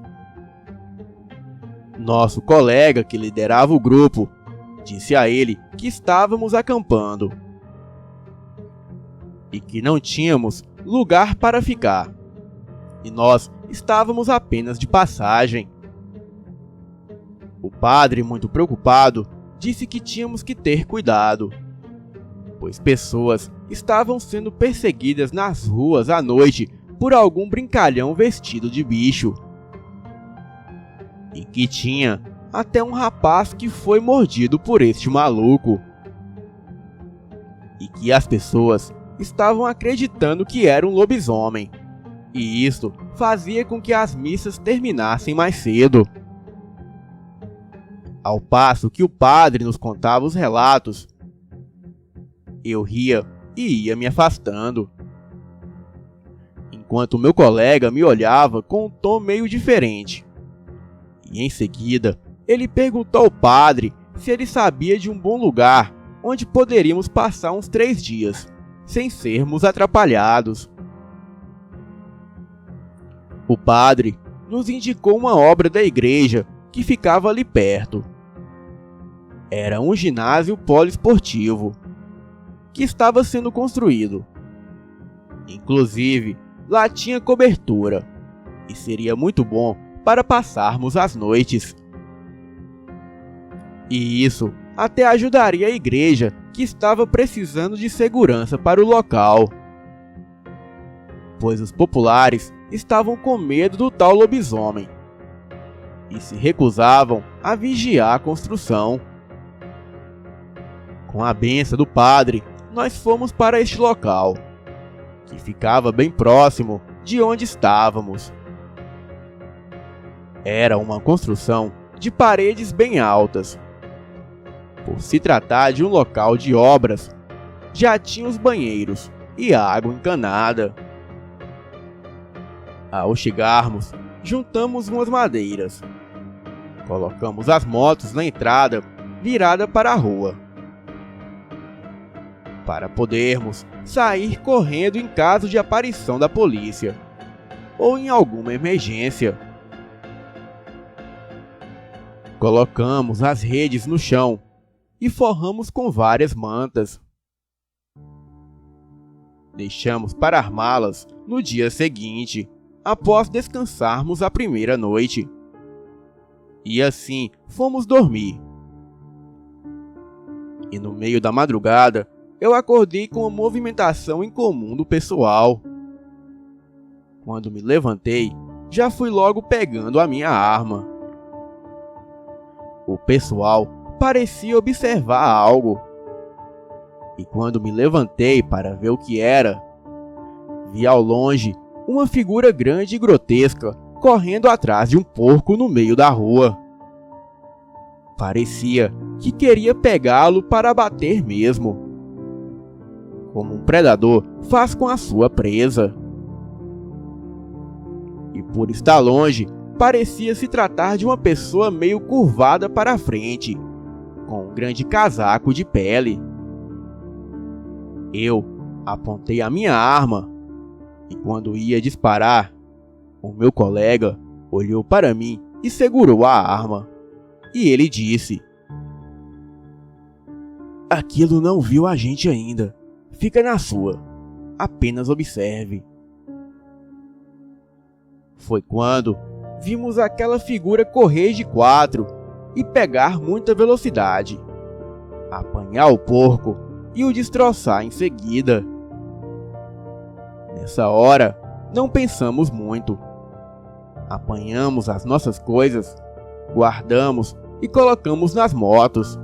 Nosso colega que liderava o grupo disse a ele que estávamos acampando e que não tínhamos lugar para ficar, e nós estávamos apenas de passagem. O padre, muito preocupado, disse que tínhamos que ter cuidado, pois pessoas estavam sendo perseguidas nas ruas à noite por algum brincalhão vestido de bicho. E que tinha até um rapaz que foi mordido por este maluco. E que as pessoas estavam acreditando que era um lobisomem. E isso fazia com que as missas terminassem mais cedo. Ao passo que o padre nos contava os relatos, eu ria e ia me afastando, enquanto meu colega me olhava com um tom meio diferente. E em seguida, ele perguntou ao padre se ele sabia de um bom lugar onde poderíamos passar uns 3 dias, sem sermos atrapalhados. O padre nos indicou uma obra da igreja que ficava ali perto. Era um ginásio poliesportivo que estava sendo construído. Inclusive, lá tinha cobertura e seria muito bom para passarmos as noites. E isso até ajudaria a igreja, que estava precisando de segurança para o local, pois os populares estavam com medo do tal lobisomem e se recusavam a vigiar a construção. Com a bênção do padre, nós fomos para este local, que ficava bem próximo de onde estávamos, Era uma construção de paredes bem altas. Por se tratar de um local de obras, já tinha os banheiros e água encanada. Ao chegarmos, juntamos umas madeiras. Colocamos as motos na entrada, virada para a rua, para podermos sair correndo em caso de aparição da polícia ou em alguma emergência. Colocamos as redes no chão e forramos com várias mantas. Deixamos para armá-las no dia seguinte, após descansarmos a primeira noite. E assim fomos dormir. E no meio da madrugada, eu acordei com uma movimentação incomum do pessoal. Quando me levantei, já fui logo pegando a minha arma. O pessoal parecia observar algo. E quando me levantei para ver o que era, vi ao longe uma figura grande e grotesca correndo atrás de um porco no meio da rua. Parecia que queria pegá-lo para abater mesmo, como um predador faz com a sua presa. E por estar longe, parecia se tratar de uma pessoa meio curvada para a frente, com um grande casaco de pele. Eu apontei a minha arma e quando ia disparar, o meu colega olhou para mim e segurou a arma. E ele disse: "Aquilo não viu a gente ainda. Fica na sua. Apenas observe." Foi quando vimos aquela figura correr de 4 e pegar muita velocidade, apanhar o porco e o destroçar em seguida. Nessa hora, não pensamos muito. Apanhamos as nossas coisas, guardamos e colocamos nas motos.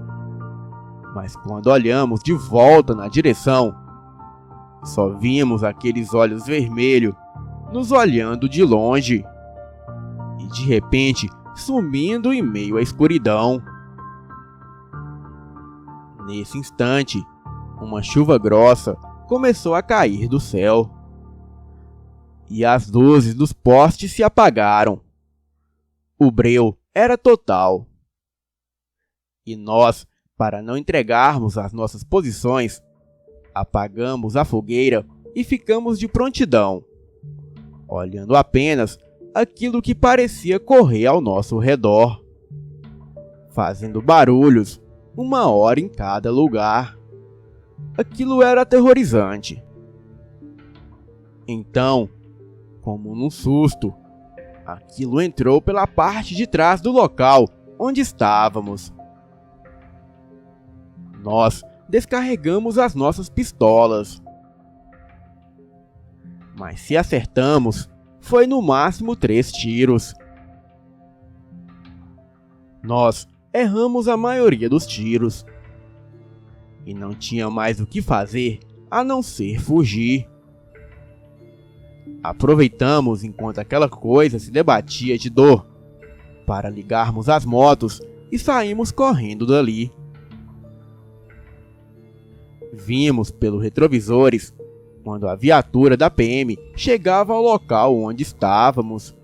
Mas quando olhamos de volta na direção, só vimos aqueles olhos vermelhos nos olhando de longe e de repente sumindo em meio à escuridão. Nesse instante, uma chuva grossa começou a cair do céu e as luzes dos postes se apagaram. O breu era total. E nós, para não entregarmos as nossas posições, apagamos a fogueira e ficamos de prontidão, olhando apenas aquilo que parecia correr ao nosso redor, fazendo barulhos 1 hora em cada lugar. Aquilo era aterrorizante. Então, como num susto, aquilo entrou pela parte de trás do local onde estávamos. Nós descarregamos as nossas pistolas, mas se acertamos, foi no máximo 3 tiros. Nós erramos a maioria dos tiros e não tinha mais o que fazer a não ser fugir. Aproveitamos enquanto aquela coisa se debatia de dor para ligarmos as motos e saímos correndo dali. Vimos pelos retrovisores quando a viatura da PM chegava ao local onde estávamos,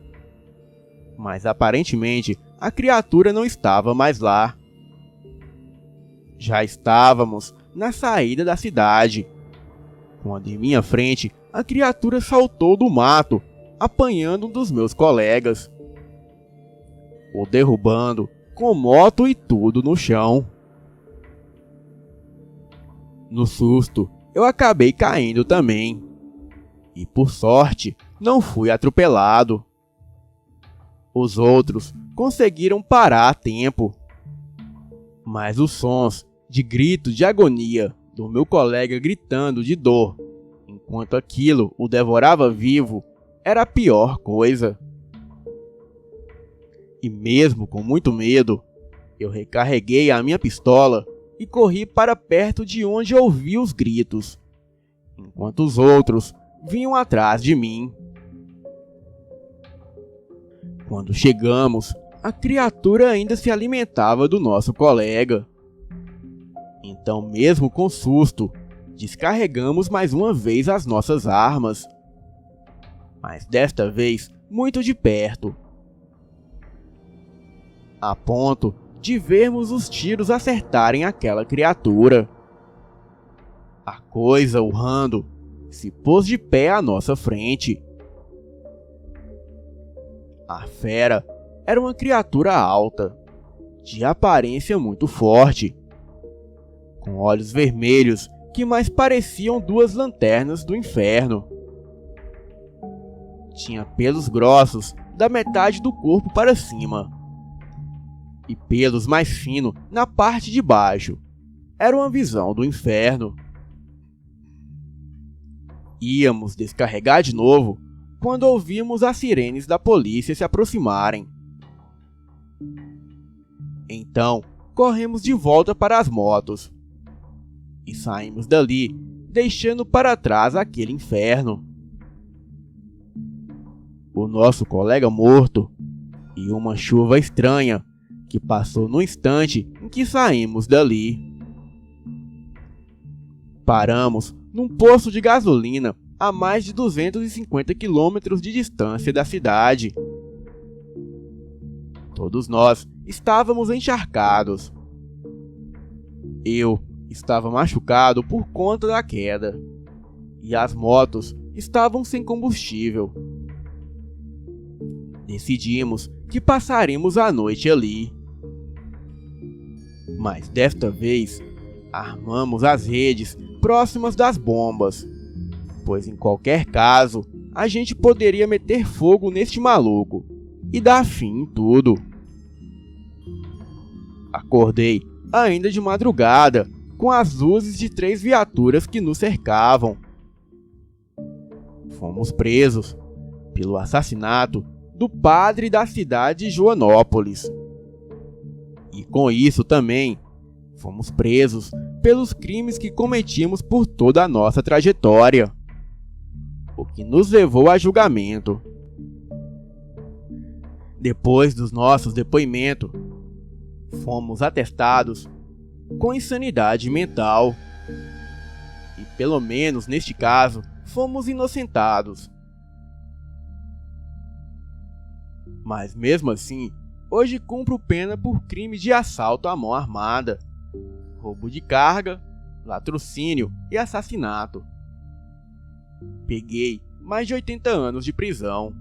mas aparentemente a criatura não estava mais lá. Já estávamos na saída da cidade, quando em minha frente a criatura saltou do mato, apanhando um dos meus colegas, o derrubando com moto e tudo no chão. No susto, eu acabei caindo também, e por sorte não fui atropelado. Os outros conseguiram parar a tempo, mas os sons de gritos de agonia do meu colega gritando de dor enquanto aquilo o devorava vivo era a pior coisa. E mesmo com muito medo, eu recarreguei a minha pistola e corri para perto de onde ouvi os gritos, enquanto os outros vinham atrás de mim. Quando chegamos, a criatura ainda se alimentava do nosso colega. Então, mesmo com susto, descarregamos mais uma vez as nossas armas, mas desta vez muito de perto, a ponto de vermos os tiros acertarem aquela criatura. A coisa, urrando, se pôs de pé à nossa frente. A fera era uma criatura alta, de aparência muito forte, com olhos vermelhos que mais pareciam duas lanternas do inferno. Tinha pelos grossos da metade do corpo para cima e pelos mais finos na parte de baixo. Era uma visão do inferno. Íamos descarregar de novo quando ouvimos as sirenes da polícia se aproximarem. Então, corremos de volta para as motos e saímos dali, deixando para trás aquele inferno. O nosso colega morto e uma chuva estranha que passou no instante em que saímos dali. Paramos num posto de gasolina a mais de 250 quilômetros de distância da cidade. Todos nós estávamos encharcados. Eu estava machucado por conta da queda, e as motos estavam sem combustível. Decidimos que passaríamos a noite ali. Mas desta vez, armamos as redes próximas das bombas, pois em qualquer caso, a gente poderia meter fogo neste maluco e dar fim em tudo. Acordei ainda de madrugada, com as luzes de 3 viaturas que nos cercavam. Fomos presos pelo assassinato do padre da cidade de Joanópolis. E com isso também, fomos presos pelos crimes que cometimos por toda a nossa trajetória, o que nos levou a julgamento. Depois dos nossos depoimentos, fomos atestados com insanidade mental. E pelo menos neste caso, fomos inocentados. Mas mesmo assim, hoje cumpro pena por crime de assalto à mão armada, roubo de carga, latrocínio e assassinato. Peguei mais de 80 anos de prisão.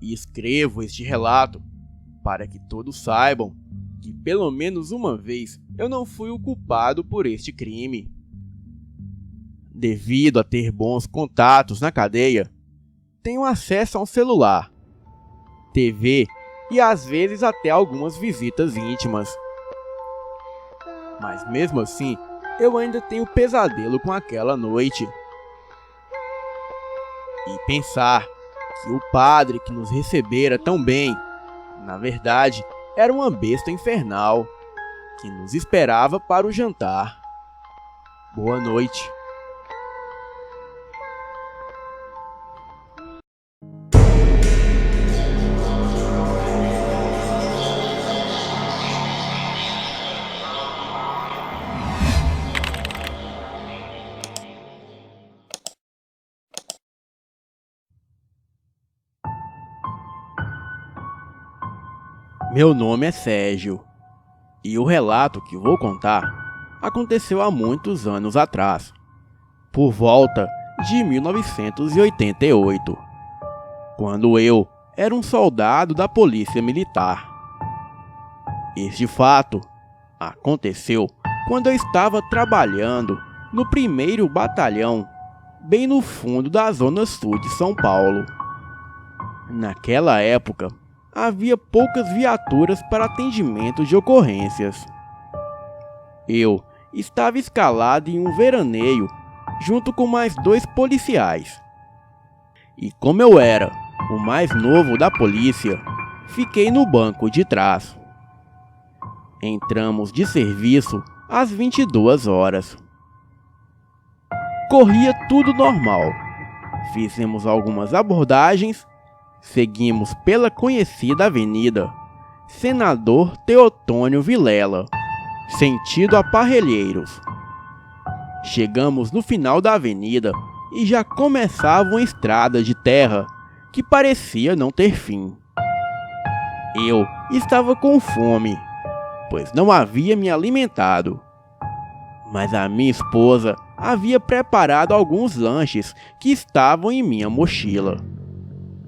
E escrevo este relato para que todos saibam que pelo menos uma vez eu não fui o culpado por este crime. Devido a ter bons contatos na cadeia, tenho acesso a um celular, TV e às vezes até algumas visitas íntimas. Mas mesmo assim, eu ainda tenho pesadelo com aquela noite. E pensar que o padre que nos recebera tão bem, na verdade, era uma besta infernal que nos esperava para o jantar. Boa noite. Meu nome é Sérgio, e o relato que vou contar aconteceu há muitos anos atrás, por volta de 1988, quando eu era um soldado da Polícia Militar. Este fato aconteceu quando eu estava trabalhando no 1º Batalhão, bem no fundo da Zona Sul de São Paulo. Naquela época, havia poucas viaturas para atendimento de ocorrências. Eu estava escalado em um veraneio junto com mais 2 policiais. E como eu era o mais novo da polícia, fiquei no banco de trás. Entramos de serviço às 22 horas. Corria tudo normal. Fizemos algumas abordagens, Seguimos pela conhecida avenida Senador Teotônio Vilela, sentido a Parelheiros. Chegamos no final da avenida e já começava uma estrada de terra que parecia não ter fim. Eu estava com fome, pois não havia me alimentado. Mas a minha esposa havia preparado alguns lanches que estavam em minha mochila.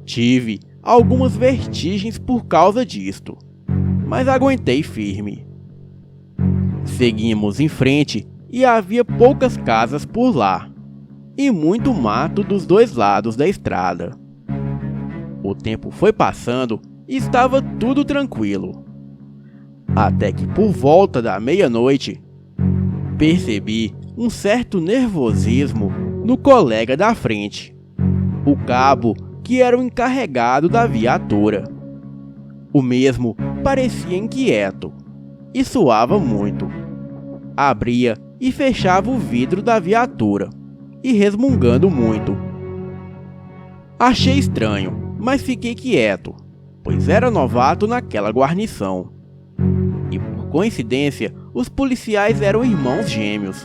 Tive algumas vertigens por causa disto, mas aguentei firme. Seguimos em frente e havia poucas casas por lá, e muito mato dos dois lados da estrada. O tempo foi passando e estava tudo tranquilo. Até que por volta da meia-noite, percebi um certo nervosismo no colega da frente, o cabo que era o encarregado da viatura. O mesmo parecia inquieto e suava muito. Abria e fechava o vidro da viatura e resmungando muito. Achei estranho, mas fiquei quieto, pois era novato naquela guarnição. E por coincidência, os policiais eram irmãos gêmeos.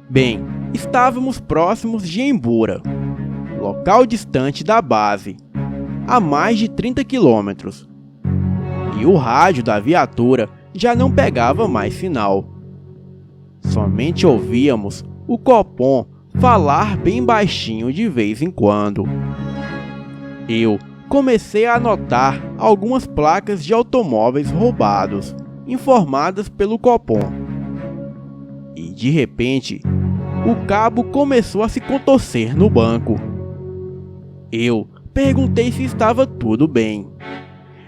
Bem, estávamos próximos de Embura, local distante da base, a mais de 30 quilômetros. E o rádio da viatura já não pegava mais sinal. Somente ouvíamos o Copom falar bem baixinho de vez em quando. Eu comecei a anotar algumas placas de automóveis roubados, informadas pelo Copom. E de repente, o cabo começou a se contorcer no banco. Eu perguntei se estava tudo bem,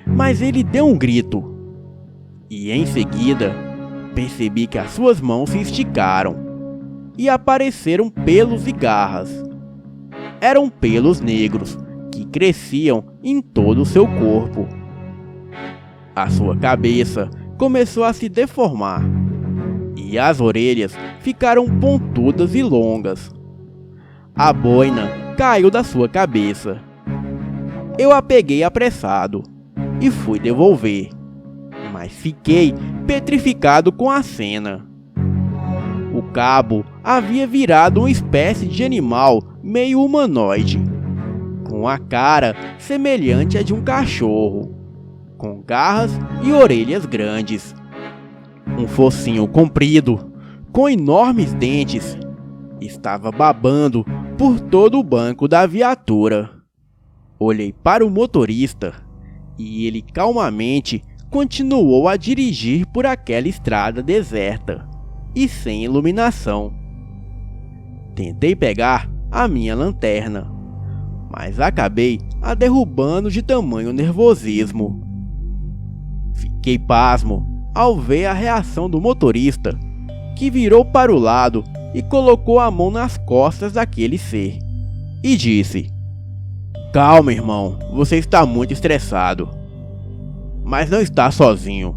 mas ele deu um grito. E em seguida, percebi que as suas mãos se esticaram e apareceram pelos e garras. Eram pelos negros que cresciam em todo o seu corpo. A sua cabeça começou a se deformar e as orelhas ficaram pontudas e longas. A boina caiu da sua cabeça. Eu a peguei apressado e fui devolver, mas fiquei petrificado com a cena. O cabo havia virado uma espécie de animal meio humanoide, com a cara semelhante à de um cachorro, com garras e orelhas grandes. Um focinho comprido, com enormes dentes, estava babando por todo o banco da viatura. Olhei para o motorista e ele calmamente continuou a dirigir por aquela estrada deserta e sem iluminação. Tentei pegar a minha lanterna, mas acabei a derrubando de tamanho nervosismo. Fiquei pasmo ao ver a reação do motorista, que virou para o lado e colocou a mão nas costas daquele ser e disse: "Calma, irmão, você está muito estressado, mas não está sozinho."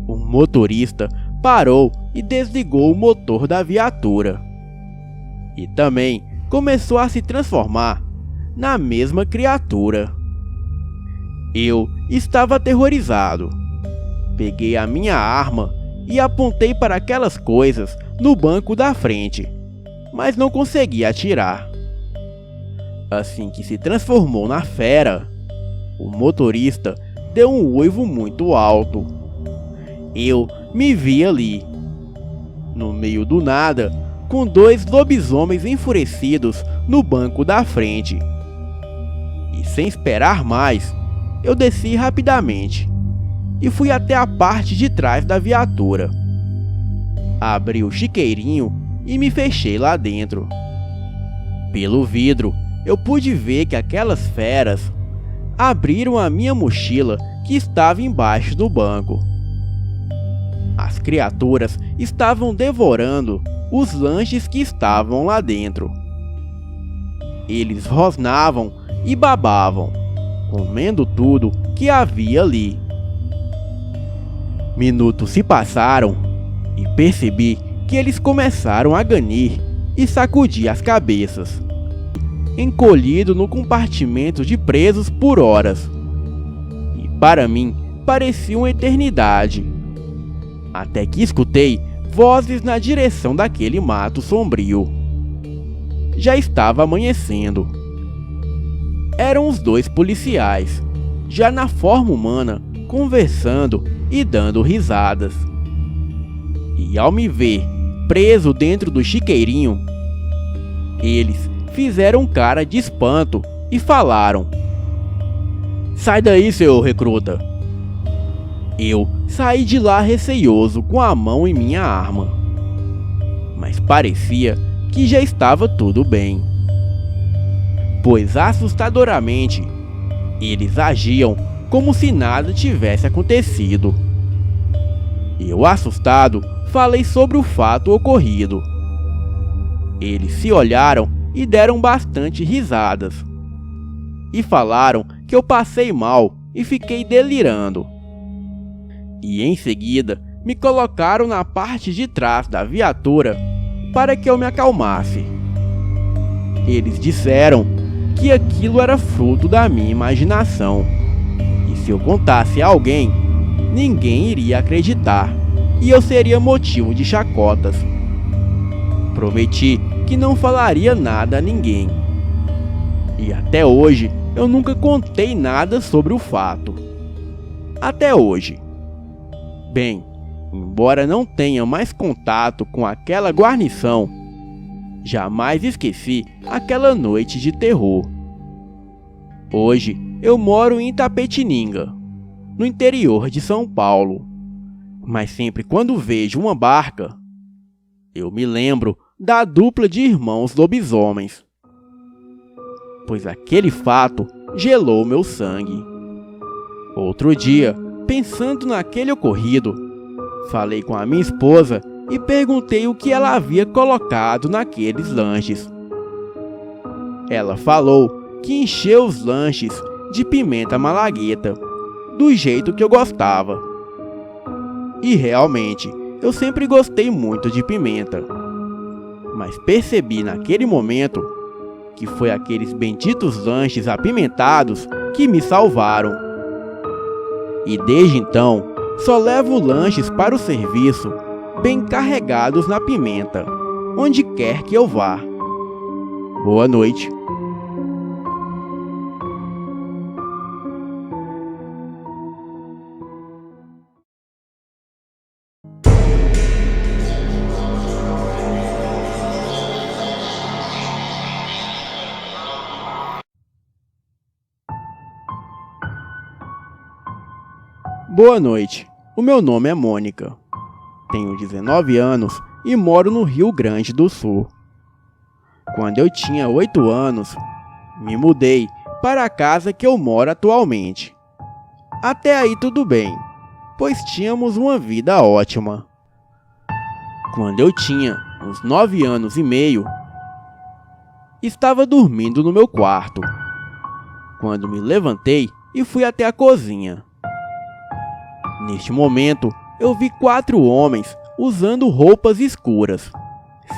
O motorista parou e desligou o motor da viatura. E também começou a se transformar na mesma criatura. Eu estava aterrorizado. Peguei a minha arma e apontei para aquelas coisas no banco da frente, mas não consegui atirar. Assim que se transformou na fera, o motorista deu um uivo muito alto. Eu me vi ali, no meio do nada, com dois lobisomens enfurecidos no banco da frente. E sem esperar mais, eu desci rapidamente e fui até a parte de trás da viatura. Abri o chiqueirinho e me fechei lá dentro. Pelo vidro, eu pude ver que aquelas feras abriram a minha mochila que estava embaixo do banco. As criaturas estavam devorando os lanches que estavam lá dentro. Eles rosnavam e babavam, comendo tudo que havia ali. Minutos se passaram e percebi que eles começaram a ganir e sacudir as cabeças. encolhido no compartimento de presos por horas. E para mim, parecia uma eternidade. Até que escutei vozes na direção daquele mato sombrio. Já estava amanhecendo. Eram os 2 policiais, já na forma humana, conversando e dando risadas. E ao me ver preso dentro do chiqueirinho, eles fizeram cara de espanto e falaram: "Sai daí, seu recruta." Eu saí de lá receoso com a mão em minha arma. Mas parecia que já estava tudo bem, pois assustadoramente eles agiam como se nada tivesse acontecido. Eu, assustado, falei sobre o fato ocorrido. Eles se olharam e deram bastante risadas. E falaram que eu passei mal e fiquei delirando. E em seguida me colocaram na parte de trás da viatura para que eu me acalmasse. Eles disseram que aquilo era fruto da minha imaginação. E se eu contasse a alguém, ninguém iria acreditar e eu seria motivo de chacotas. Prometi que não falaria nada a ninguém. E até hoje eu nunca contei nada sobre o fato. Até hoje. Bem, embora não tenha mais contato com aquela guarnição, jamais esqueci aquela noite de terror. Hoje eu moro em Itapetininga, no interior de São Paulo. Mas sempre quando vejo uma barca, eu me lembro da dupla de irmãos lobisomens, pois aquele fato gelou meu sangue. Outro dia, pensando naquele ocorrido, falei com a minha esposa e perguntei o que ela havia colocado naqueles lanches. Ela falou que encheu os lanches de pimenta malagueta, do jeito que eu gostava. E realmente, eu sempre gostei muito de pimenta. Mas percebi naquele momento que foi aqueles benditos lanches apimentados que me salvaram. E desde então, só levo lanches para o serviço bem carregados na pimenta, onde quer que eu vá. Boa noite. Boa noite, o meu nome é Mônica. Tenho 19 anos e moro no Rio Grande do Sul. Quando eu tinha 8 anos, me mudei para a casa que eu moro atualmente. Até aí tudo bem, pois tínhamos uma vida ótima. Quando eu tinha uns 9 anos e meio, estava dormindo no meu quarto, quando me levantei e fui até a cozinha. Neste momento, eu vi 4 homens usando roupas escuras,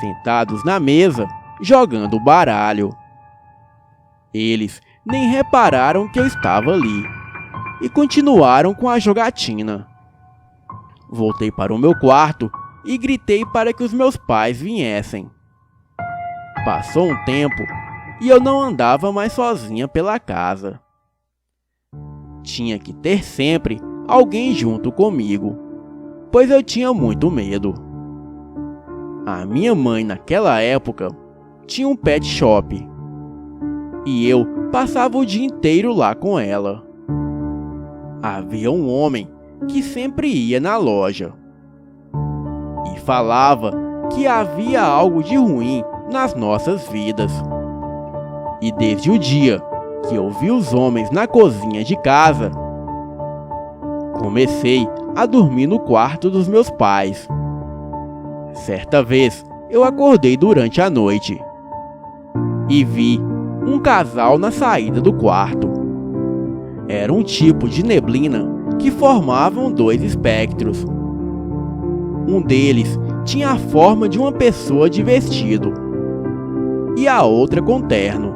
sentados na mesa, jogando baralho. Eles nem repararam que eu estava ali e continuaram com a jogatina. Voltei para o meu quarto e gritei para que os meus pais viessem. Passou um tempo e eu não andava mais sozinha pela casa. Tinha que ter sempre alguém junto comigo, pois eu tinha muito medo. A minha mãe naquela época tinha um pet shop e eu passava o dia inteiro lá com ela. Havia um homem que sempre ia na loja e falava que havia algo de ruim nas nossas vidas. E desde o dia que eu vi os homens na cozinha de casa, comecei a dormir no quarto dos meus pais. Certa vez, eu acordei durante a noite e vi um casal na saída do quarto. Era um tipo de neblina que formavam 2 espectros. Um deles tinha a forma de uma pessoa de vestido e a outra com terno.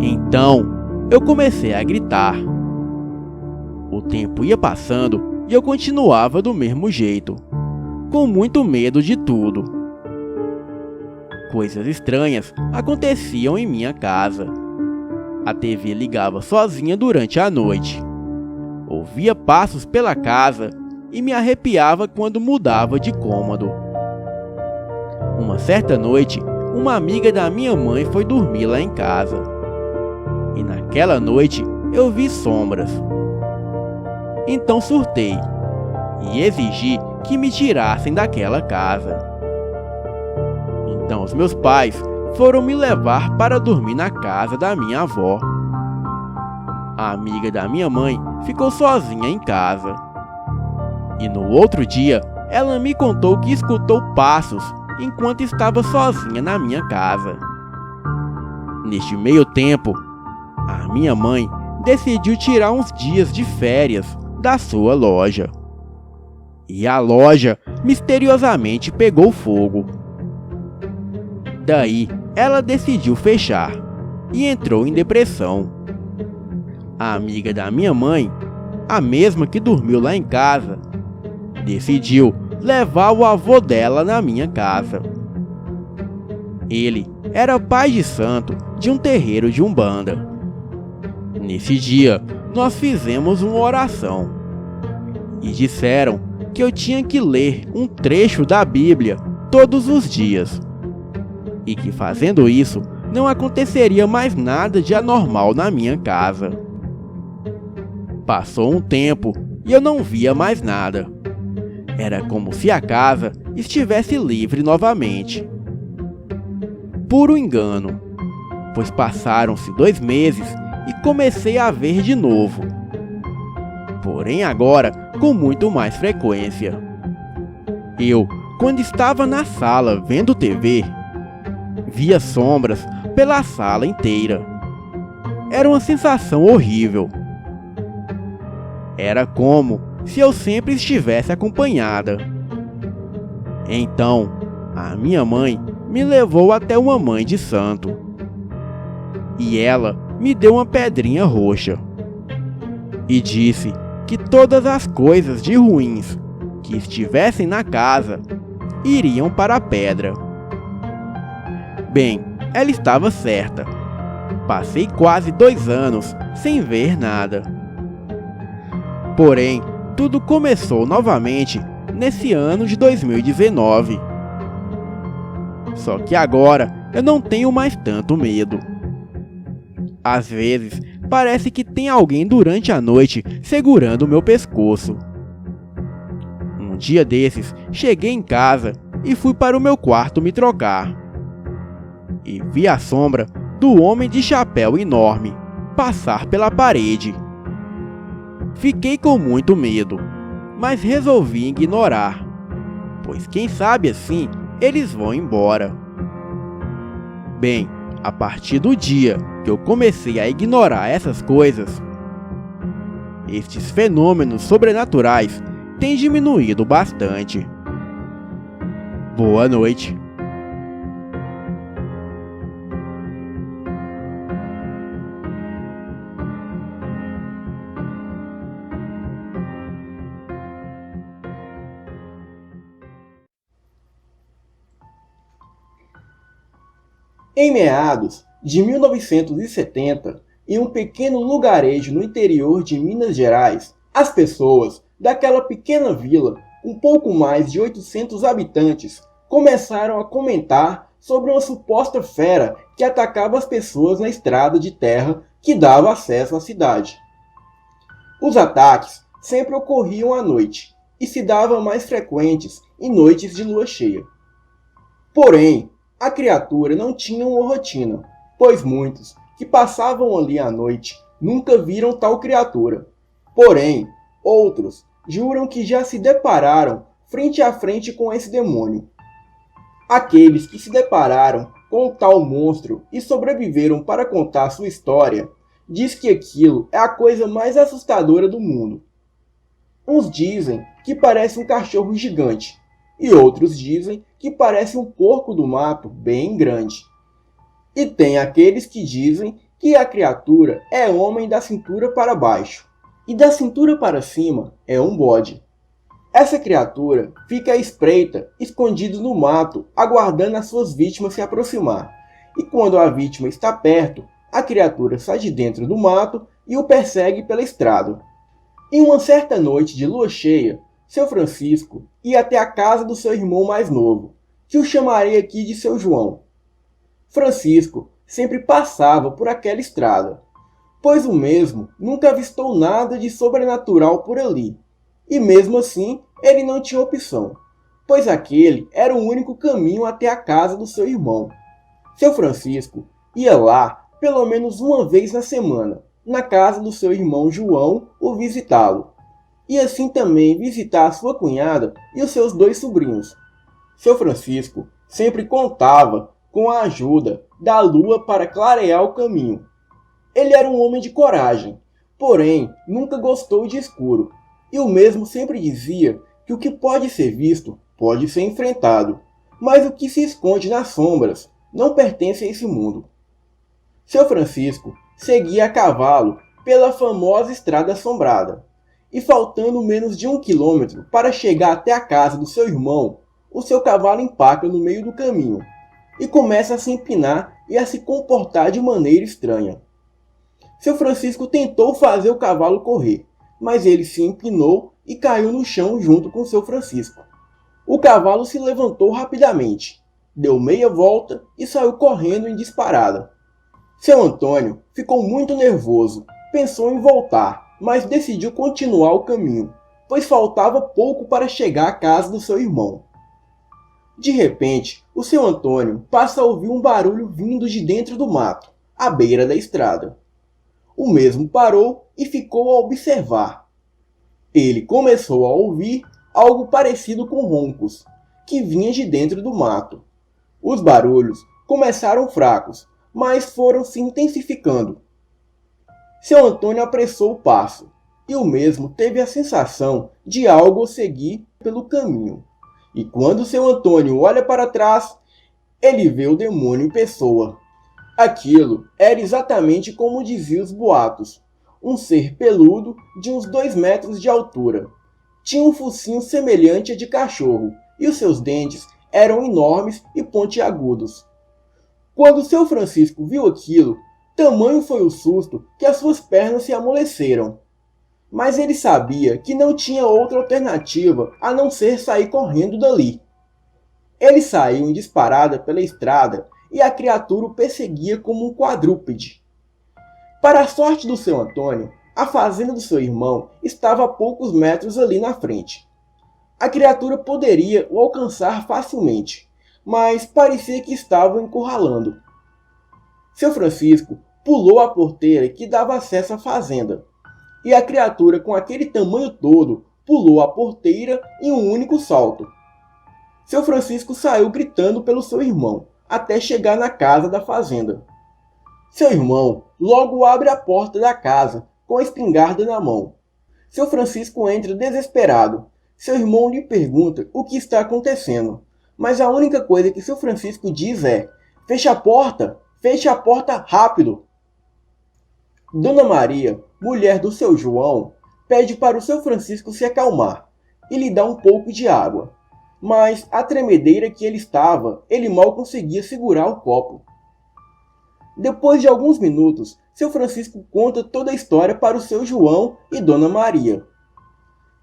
Então, eu comecei a gritar. O tempo ia passando e eu continuava do mesmo jeito, com muito medo de tudo. Coisas estranhas aconteciam em minha casa. A TV ligava sozinha durante a noite. Ouvia passos pela casa e me arrepiava quando mudava de cômodo. Uma certa noite, uma amiga da minha mãe foi dormir lá em casa. E naquela noite eu vi sombras. Então surtei e exigi que me tirassem daquela casa. Então os meus pais foram me levar para dormir na casa da minha avó. A amiga da minha mãe ficou sozinha em casa. E no outro dia, ela me contou que escutou passos enquanto estava sozinha na minha casa. Neste meio tempo, a minha mãe decidiu tirar uns dias de férias da sua loja. E a loja misteriosamente pegou fogo. Daí, ela decidiu fechar e entrou em depressão. A amiga da minha mãe, a mesma que dormiu lá em casa, decidiu levar o avô dela na minha casa. Ele era pai de santo de um terreiro de Umbanda. Nesse dia, nós fizemos uma oração e disseram que eu tinha que ler um trecho da Bíblia todos os dias e que fazendo isso não aconteceria mais nada de anormal na minha casa. Passou um tempo e eu não via mais nada. Era como se a casa estivesse livre novamente. Puro engano, pois passaram-se 2 meses e comecei a ver de novo. Porém agora com muito mais frequência. Eu, quando estava na sala vendo TV, via sombras pela sala inteira. Era uma sensação horrível. Era como se eu sempre estivesse acompanhada. Então, a minha mãe me levou até uma mãe de santo. E ela me deu uma pedrinha roxa. E disse que todas as coisas de ruins que estivessem na casa iriam para a pedra. Bem, ela estava certa. Passei quase 2 anos sem ver nada. Porém, tudo começou novamente nesse ano de 2019. Só que agora eu não tenho mais tanto medo. Às vezes, parece que tem alguém durante a noite segurando meu pescoço. Um dia desses, cheguei em casa e fui para o meu quarto me trocar. E vi a sombra do homem de chapéu enorme passar pela parede. Fiquei com muito medo, mas resolvi ignorar, pois quem sabe assim eles vão embora. Bem, a partir do dia que eu comecei a ignorar essas coisas, estes fenômenos sobrenaturais têm diminuído bastante. Boa noite. Em meados de 1970, em um pequeno lugarejo no interior de Minas Gerais, as pessoas daquela pequena vila, com pouco mais de 800 habitantes, começaram a comentar sobre uma suposta fera que atacava as pessoas na estrada de terra que dava acesso à cidade. Os ataques sempre ocorriam à noite e se davam mais frequentes em noites de lua cheia. Porém, a criatura não tinha uma rotina, pois muitos que passavam ali à noite nunca viram tal criatura. Porém, outros juram que já se depararam frente a frente com esse demônio. Aqueles que se depararam com o tal monstro e sobreviveram para contar sua história, diz que aquilo é a coisa mais assustadora do mundo. Uns dizem que parece um cachorro gigante, e outros dizem que parece um porco do mato bem grande. E tem aqueles que dizem que a criatura é homem da cintura para baixo, e da cintura para cima é um bode. Essa criatura fica à espreita, escondido no mato, aguardando as suas vítimas se aproximar. E quando a vítima está perto, a criatura sai de dentro do mato e o persegue pela estrada. Em uma certa noite de lua cheia, seu Francisco ia até a casa do seu irmão mais novo, que o chamarei aqui de seu João. Francisco sempre passava por aquela estrada, pois o mesmo nunca avistou nada de sobrenatural por ali. E mesmo assim, ele não tinha opção, pois aquele era o único caminho até a casa do seu irmão. Seu Francisco ia lá pelo menos uma vez na semana, na casa do seu irmão João, o visitá-lo. E assim também visitar a sua cunhada e os seus 2 sobrinhos. Seu Francisco sempre contava com a ajuda da lua para clarear o caminho. Ele era um homem de coragem, porém nunca gostou de escuro. E o mesmo sempre dizia que o que pode ser visto pode ser enfrentado, mas o que se esconde nas sombras não pertence a esse mundo. Seu Francisco seguia a cavalo pela famosa estrada assombrada, e faltando menos de 1 quilômetro para chegar até a casa do seu irmão, o seu cavalo empaca no meio do caminho, e começa a se empinar e a se comportar de maneira estranha. Seu Francisco tentou fazer o cavalo correr, mas ele se empinou e caiu no chão junto com seu Francisco. O cavalo se levantou rapidamente, deu meia volta e saiu correndo em disparada. Seu Antônio ficou muito nervoso, pensou em voltar, mas decidiu continuar o caminho, pois faltava pouco para chegar à casa do seu irmão. De repente, o seu Antônio passa a ouvir um barulho vindo de dentro do mato, à beira da estrada. O mesmo parou e ficou a observar. Ele começou a ouvir algo parecido com roncos, que vinha de dentro do mato. Os barulhos começaram fracos, mas foram se intensificando. Seu Antônio apressou o passo, e o mesmo teve a sensação de algo o seguir pelo caminho. E quando seu Antônio olha para trás, ele vê o demônio em pessoa. Aquilo era exatamente como diziam os boatos, um ser peludo de uns 2 metros de altura. Tinha um focinho semelhante a de cachorro, e os seus dentes eram enormes e pontiagudos. Quando seu Francisco viu aquilo, tamanho foi o susto que as suas pernas se amoleceram. Mas ele sabia que não tinha outra alternativa a não ser sair correndo dali. Ele saiu em disparada pela estrada e a criatura o perseguia como um quadrúpede. Para a sorte do seu Antônio, a fazenda do seu irmão estava a poucos metros ali na frente. A criatura poderia o alcançar facilmente, mas parecia que estava o encurralando. Seu Francisco pulou a porteira que dava acesso à fazenda, e a criatura com aquele tamanho todo pulou a porteira em um único salto. Seu Francisco saiu gritando pelo seu irmão, até chegar na casa da fazenda. Seu irmão logo abre a porta da casa, com a espingarda na mão. Seu Francisco entra desesperado. Seu irmão lhe pergunta o que está acontecendo, mas a única coisa que seu Francisco diz é: feche a porta rápido! Dona Maria, mulher do seu João, pede para o seu Francisco se acalmar e lhe dá um pouco de água. Mas a tremedeira que ele estava, ele mal conseguia segurar o copo. Depois de alguns minutos, seu Francisco conta toda a história para o seu João e Dona Maria.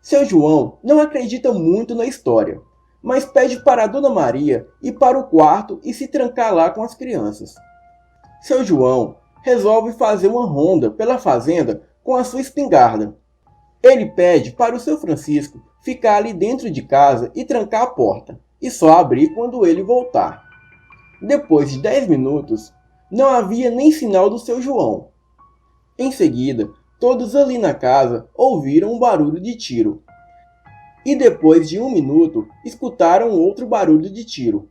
Seu João não acredita muito na história, mas pede para a Dona Maria ir para o quarto e se trancar lá com as crianças. Seu João resolve fazer uma ronda pela fazenda com a sua espingarda. Ele pede para o seu Francisco ficar ali dentro de casa e trancar a porta, e só abrir quando ele voltar. Depois de 10 minutos, não havia nem sinal do seu João. Em seguida, todos ali na casa ouviram um barulho de tiro. E depois de 1 minuto, escutaram outro barulho de tiro.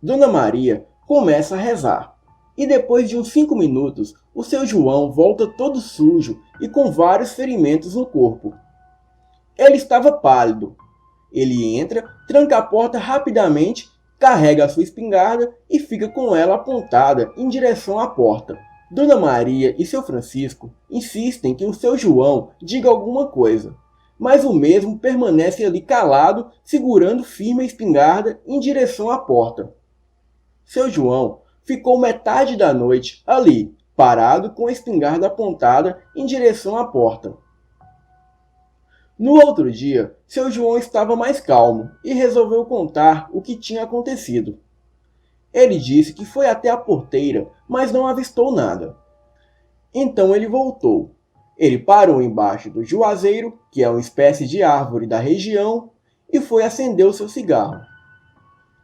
Dona Maria começa a rezar. E depois de uns 5 minutos, o seu João volta todo sujo e com vários ferimentos no corpo. Ele estava pálido. Ele entra, tranca a porta rapidamente, carrega a sua espingarda e fica com ela apontada em direção à porta. Dona Maria e seu Francisco insistem que o seu João diga alguma coisa, mas o mesmo permanece ali calado, segurando firme a espingarda em direção à porta. Seu João ficou metade da noite ali, parado com a espingarda apontada em direção à porta. No outro dia, seu João estava mais calmo e resolveu contar o que tinha acontecido. Ele disse que foi até a porteira, mas não avistou nada. Então ele voltou. Ele parou embaixo do juazeiro, que é uma espécie de árvore da região, e foi acender o seu cigarro.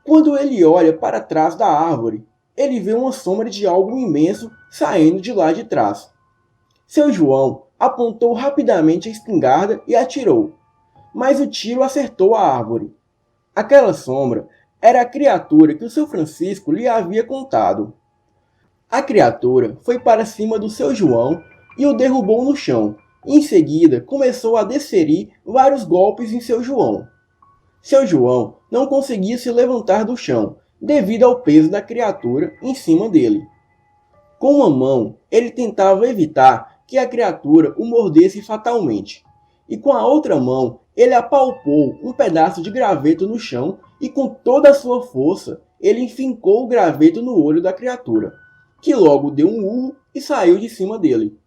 Quando ele olha para trás da árvore, ele vê uma sombra de algo imenso saindo de lá de trás. Seu João apontou rapidamente a espingarda e atirou, mas o tiro acertou a árvore. Aquela sombra era a criatura que o seu Francisco lhe havia contado. A criatura foi para cima do seu João e o derrubou no chão. Em seguida, começou a desferir vários golpes em seu João. Seu João não conseguia se levantar do chão, devido ao peso da criatura em cima dele. Com uma mão, ele tentava evitar que a criatura o mordesse fatalmente, e com a outra mão, ele apalpou um pedaço de graveto no chão e com toda a sua força, ele enfincou o graveto no olho da criatura, que logo deu um urro e saiu de cima dele.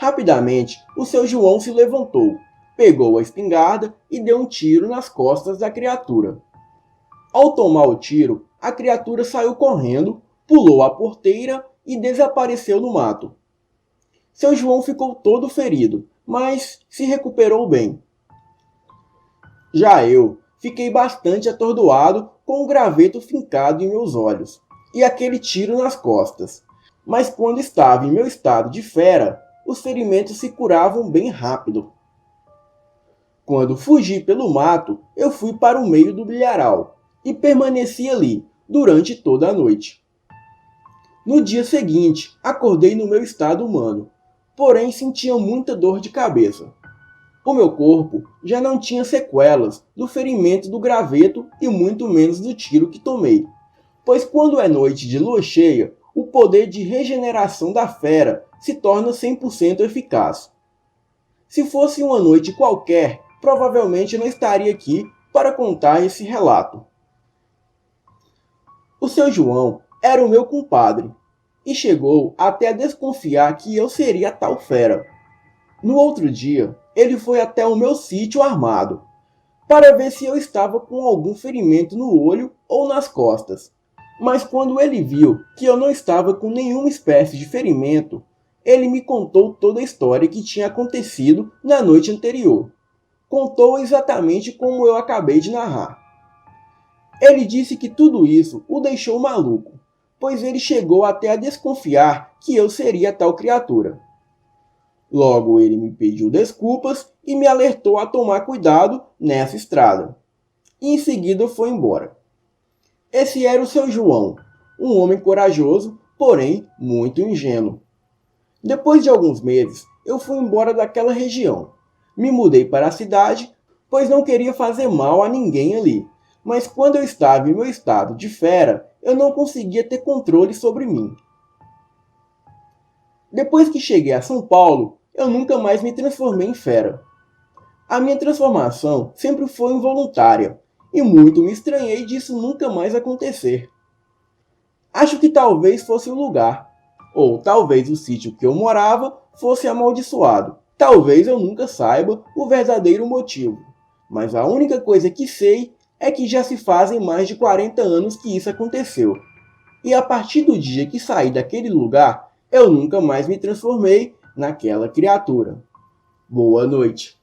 Rapidamente, o seu João se levantou, pegou a espingarda e deu um tiro nas costas da criatura. Ao tomar o tiro, a criatura saiu correndo, pulou a porteira e desapareceu no mato. Seu João ficou todo ferido, mas se recuperou bem. Já eu fiquei bastante atordoado com o graveto fincado em meus olhos e aquele tiro nas costas, mas quando estava em meu estado de fera, os ferimentos se curavam bem rápido. Quando fugi pelo mato, eu fui para o meio do milharal e permaneci ali durante toda a noite. No dia seguinte, acordei no meu estado humano, porém sentia muita dor de cabeça. O meu corpo já não tinha sequelas do ferimento do graveto e muito menos do tiro que tomei, pois quando é noite de lua cheia, o poder de regeneração da fera se torna 100% eficaz. Se fosse uma noite qualquer, provavelmente não estaria aqui para contar esse relato. O seu João era o meu compadre, e chegou até a desconfiar que eu seria a tal fera. No outro dia, ele foi até o meu sítio armado, para ver se eu estava com algum ferimento no olho ou nas costas. Mas quando ele viu que eu não estava com nenhuma espécie de ferimento, ele me contou toda a história que tinha acontecido na noite anterior. Contou exatamente como eu acabei de narrar. Ele disse que tudo isso o deixou maluco, pois ele chegou até a desconfiar que eu seria tal criatura. Logo ele me pediu desculpas e me alertou a tomar cuidado nessa estrada. E em seguida foi embora. Esse era o seu João, um homem corajoso, porém muito ingênuo. Depois de alguns meses, eu fui embora daquela região. Me mudei para a cidade, pois não queria fazer mal a ninguém ali. Mas quando eu estava em meu estado de fera, eu não conseguia ter controle sobre mim. Depois que cheguei a São Paulo, eu nunca mais me transformei em fera. A minha transformação sempre foi involuntária, e muito me estranhei disso nunca mais acontecer. Acho que talvez fosse o lugar, ou talvez o sítio que eu morava fosse amaldiçoado. Talvez eu nunca saiba o verdadeiro motivo, mas a única coisa que sei é que já se fazem mais de 40 anos que isso aconteceu. E a partir do dia que saí daquele lugar, eu nunca mais me transformei naquela criatura. Boa noite.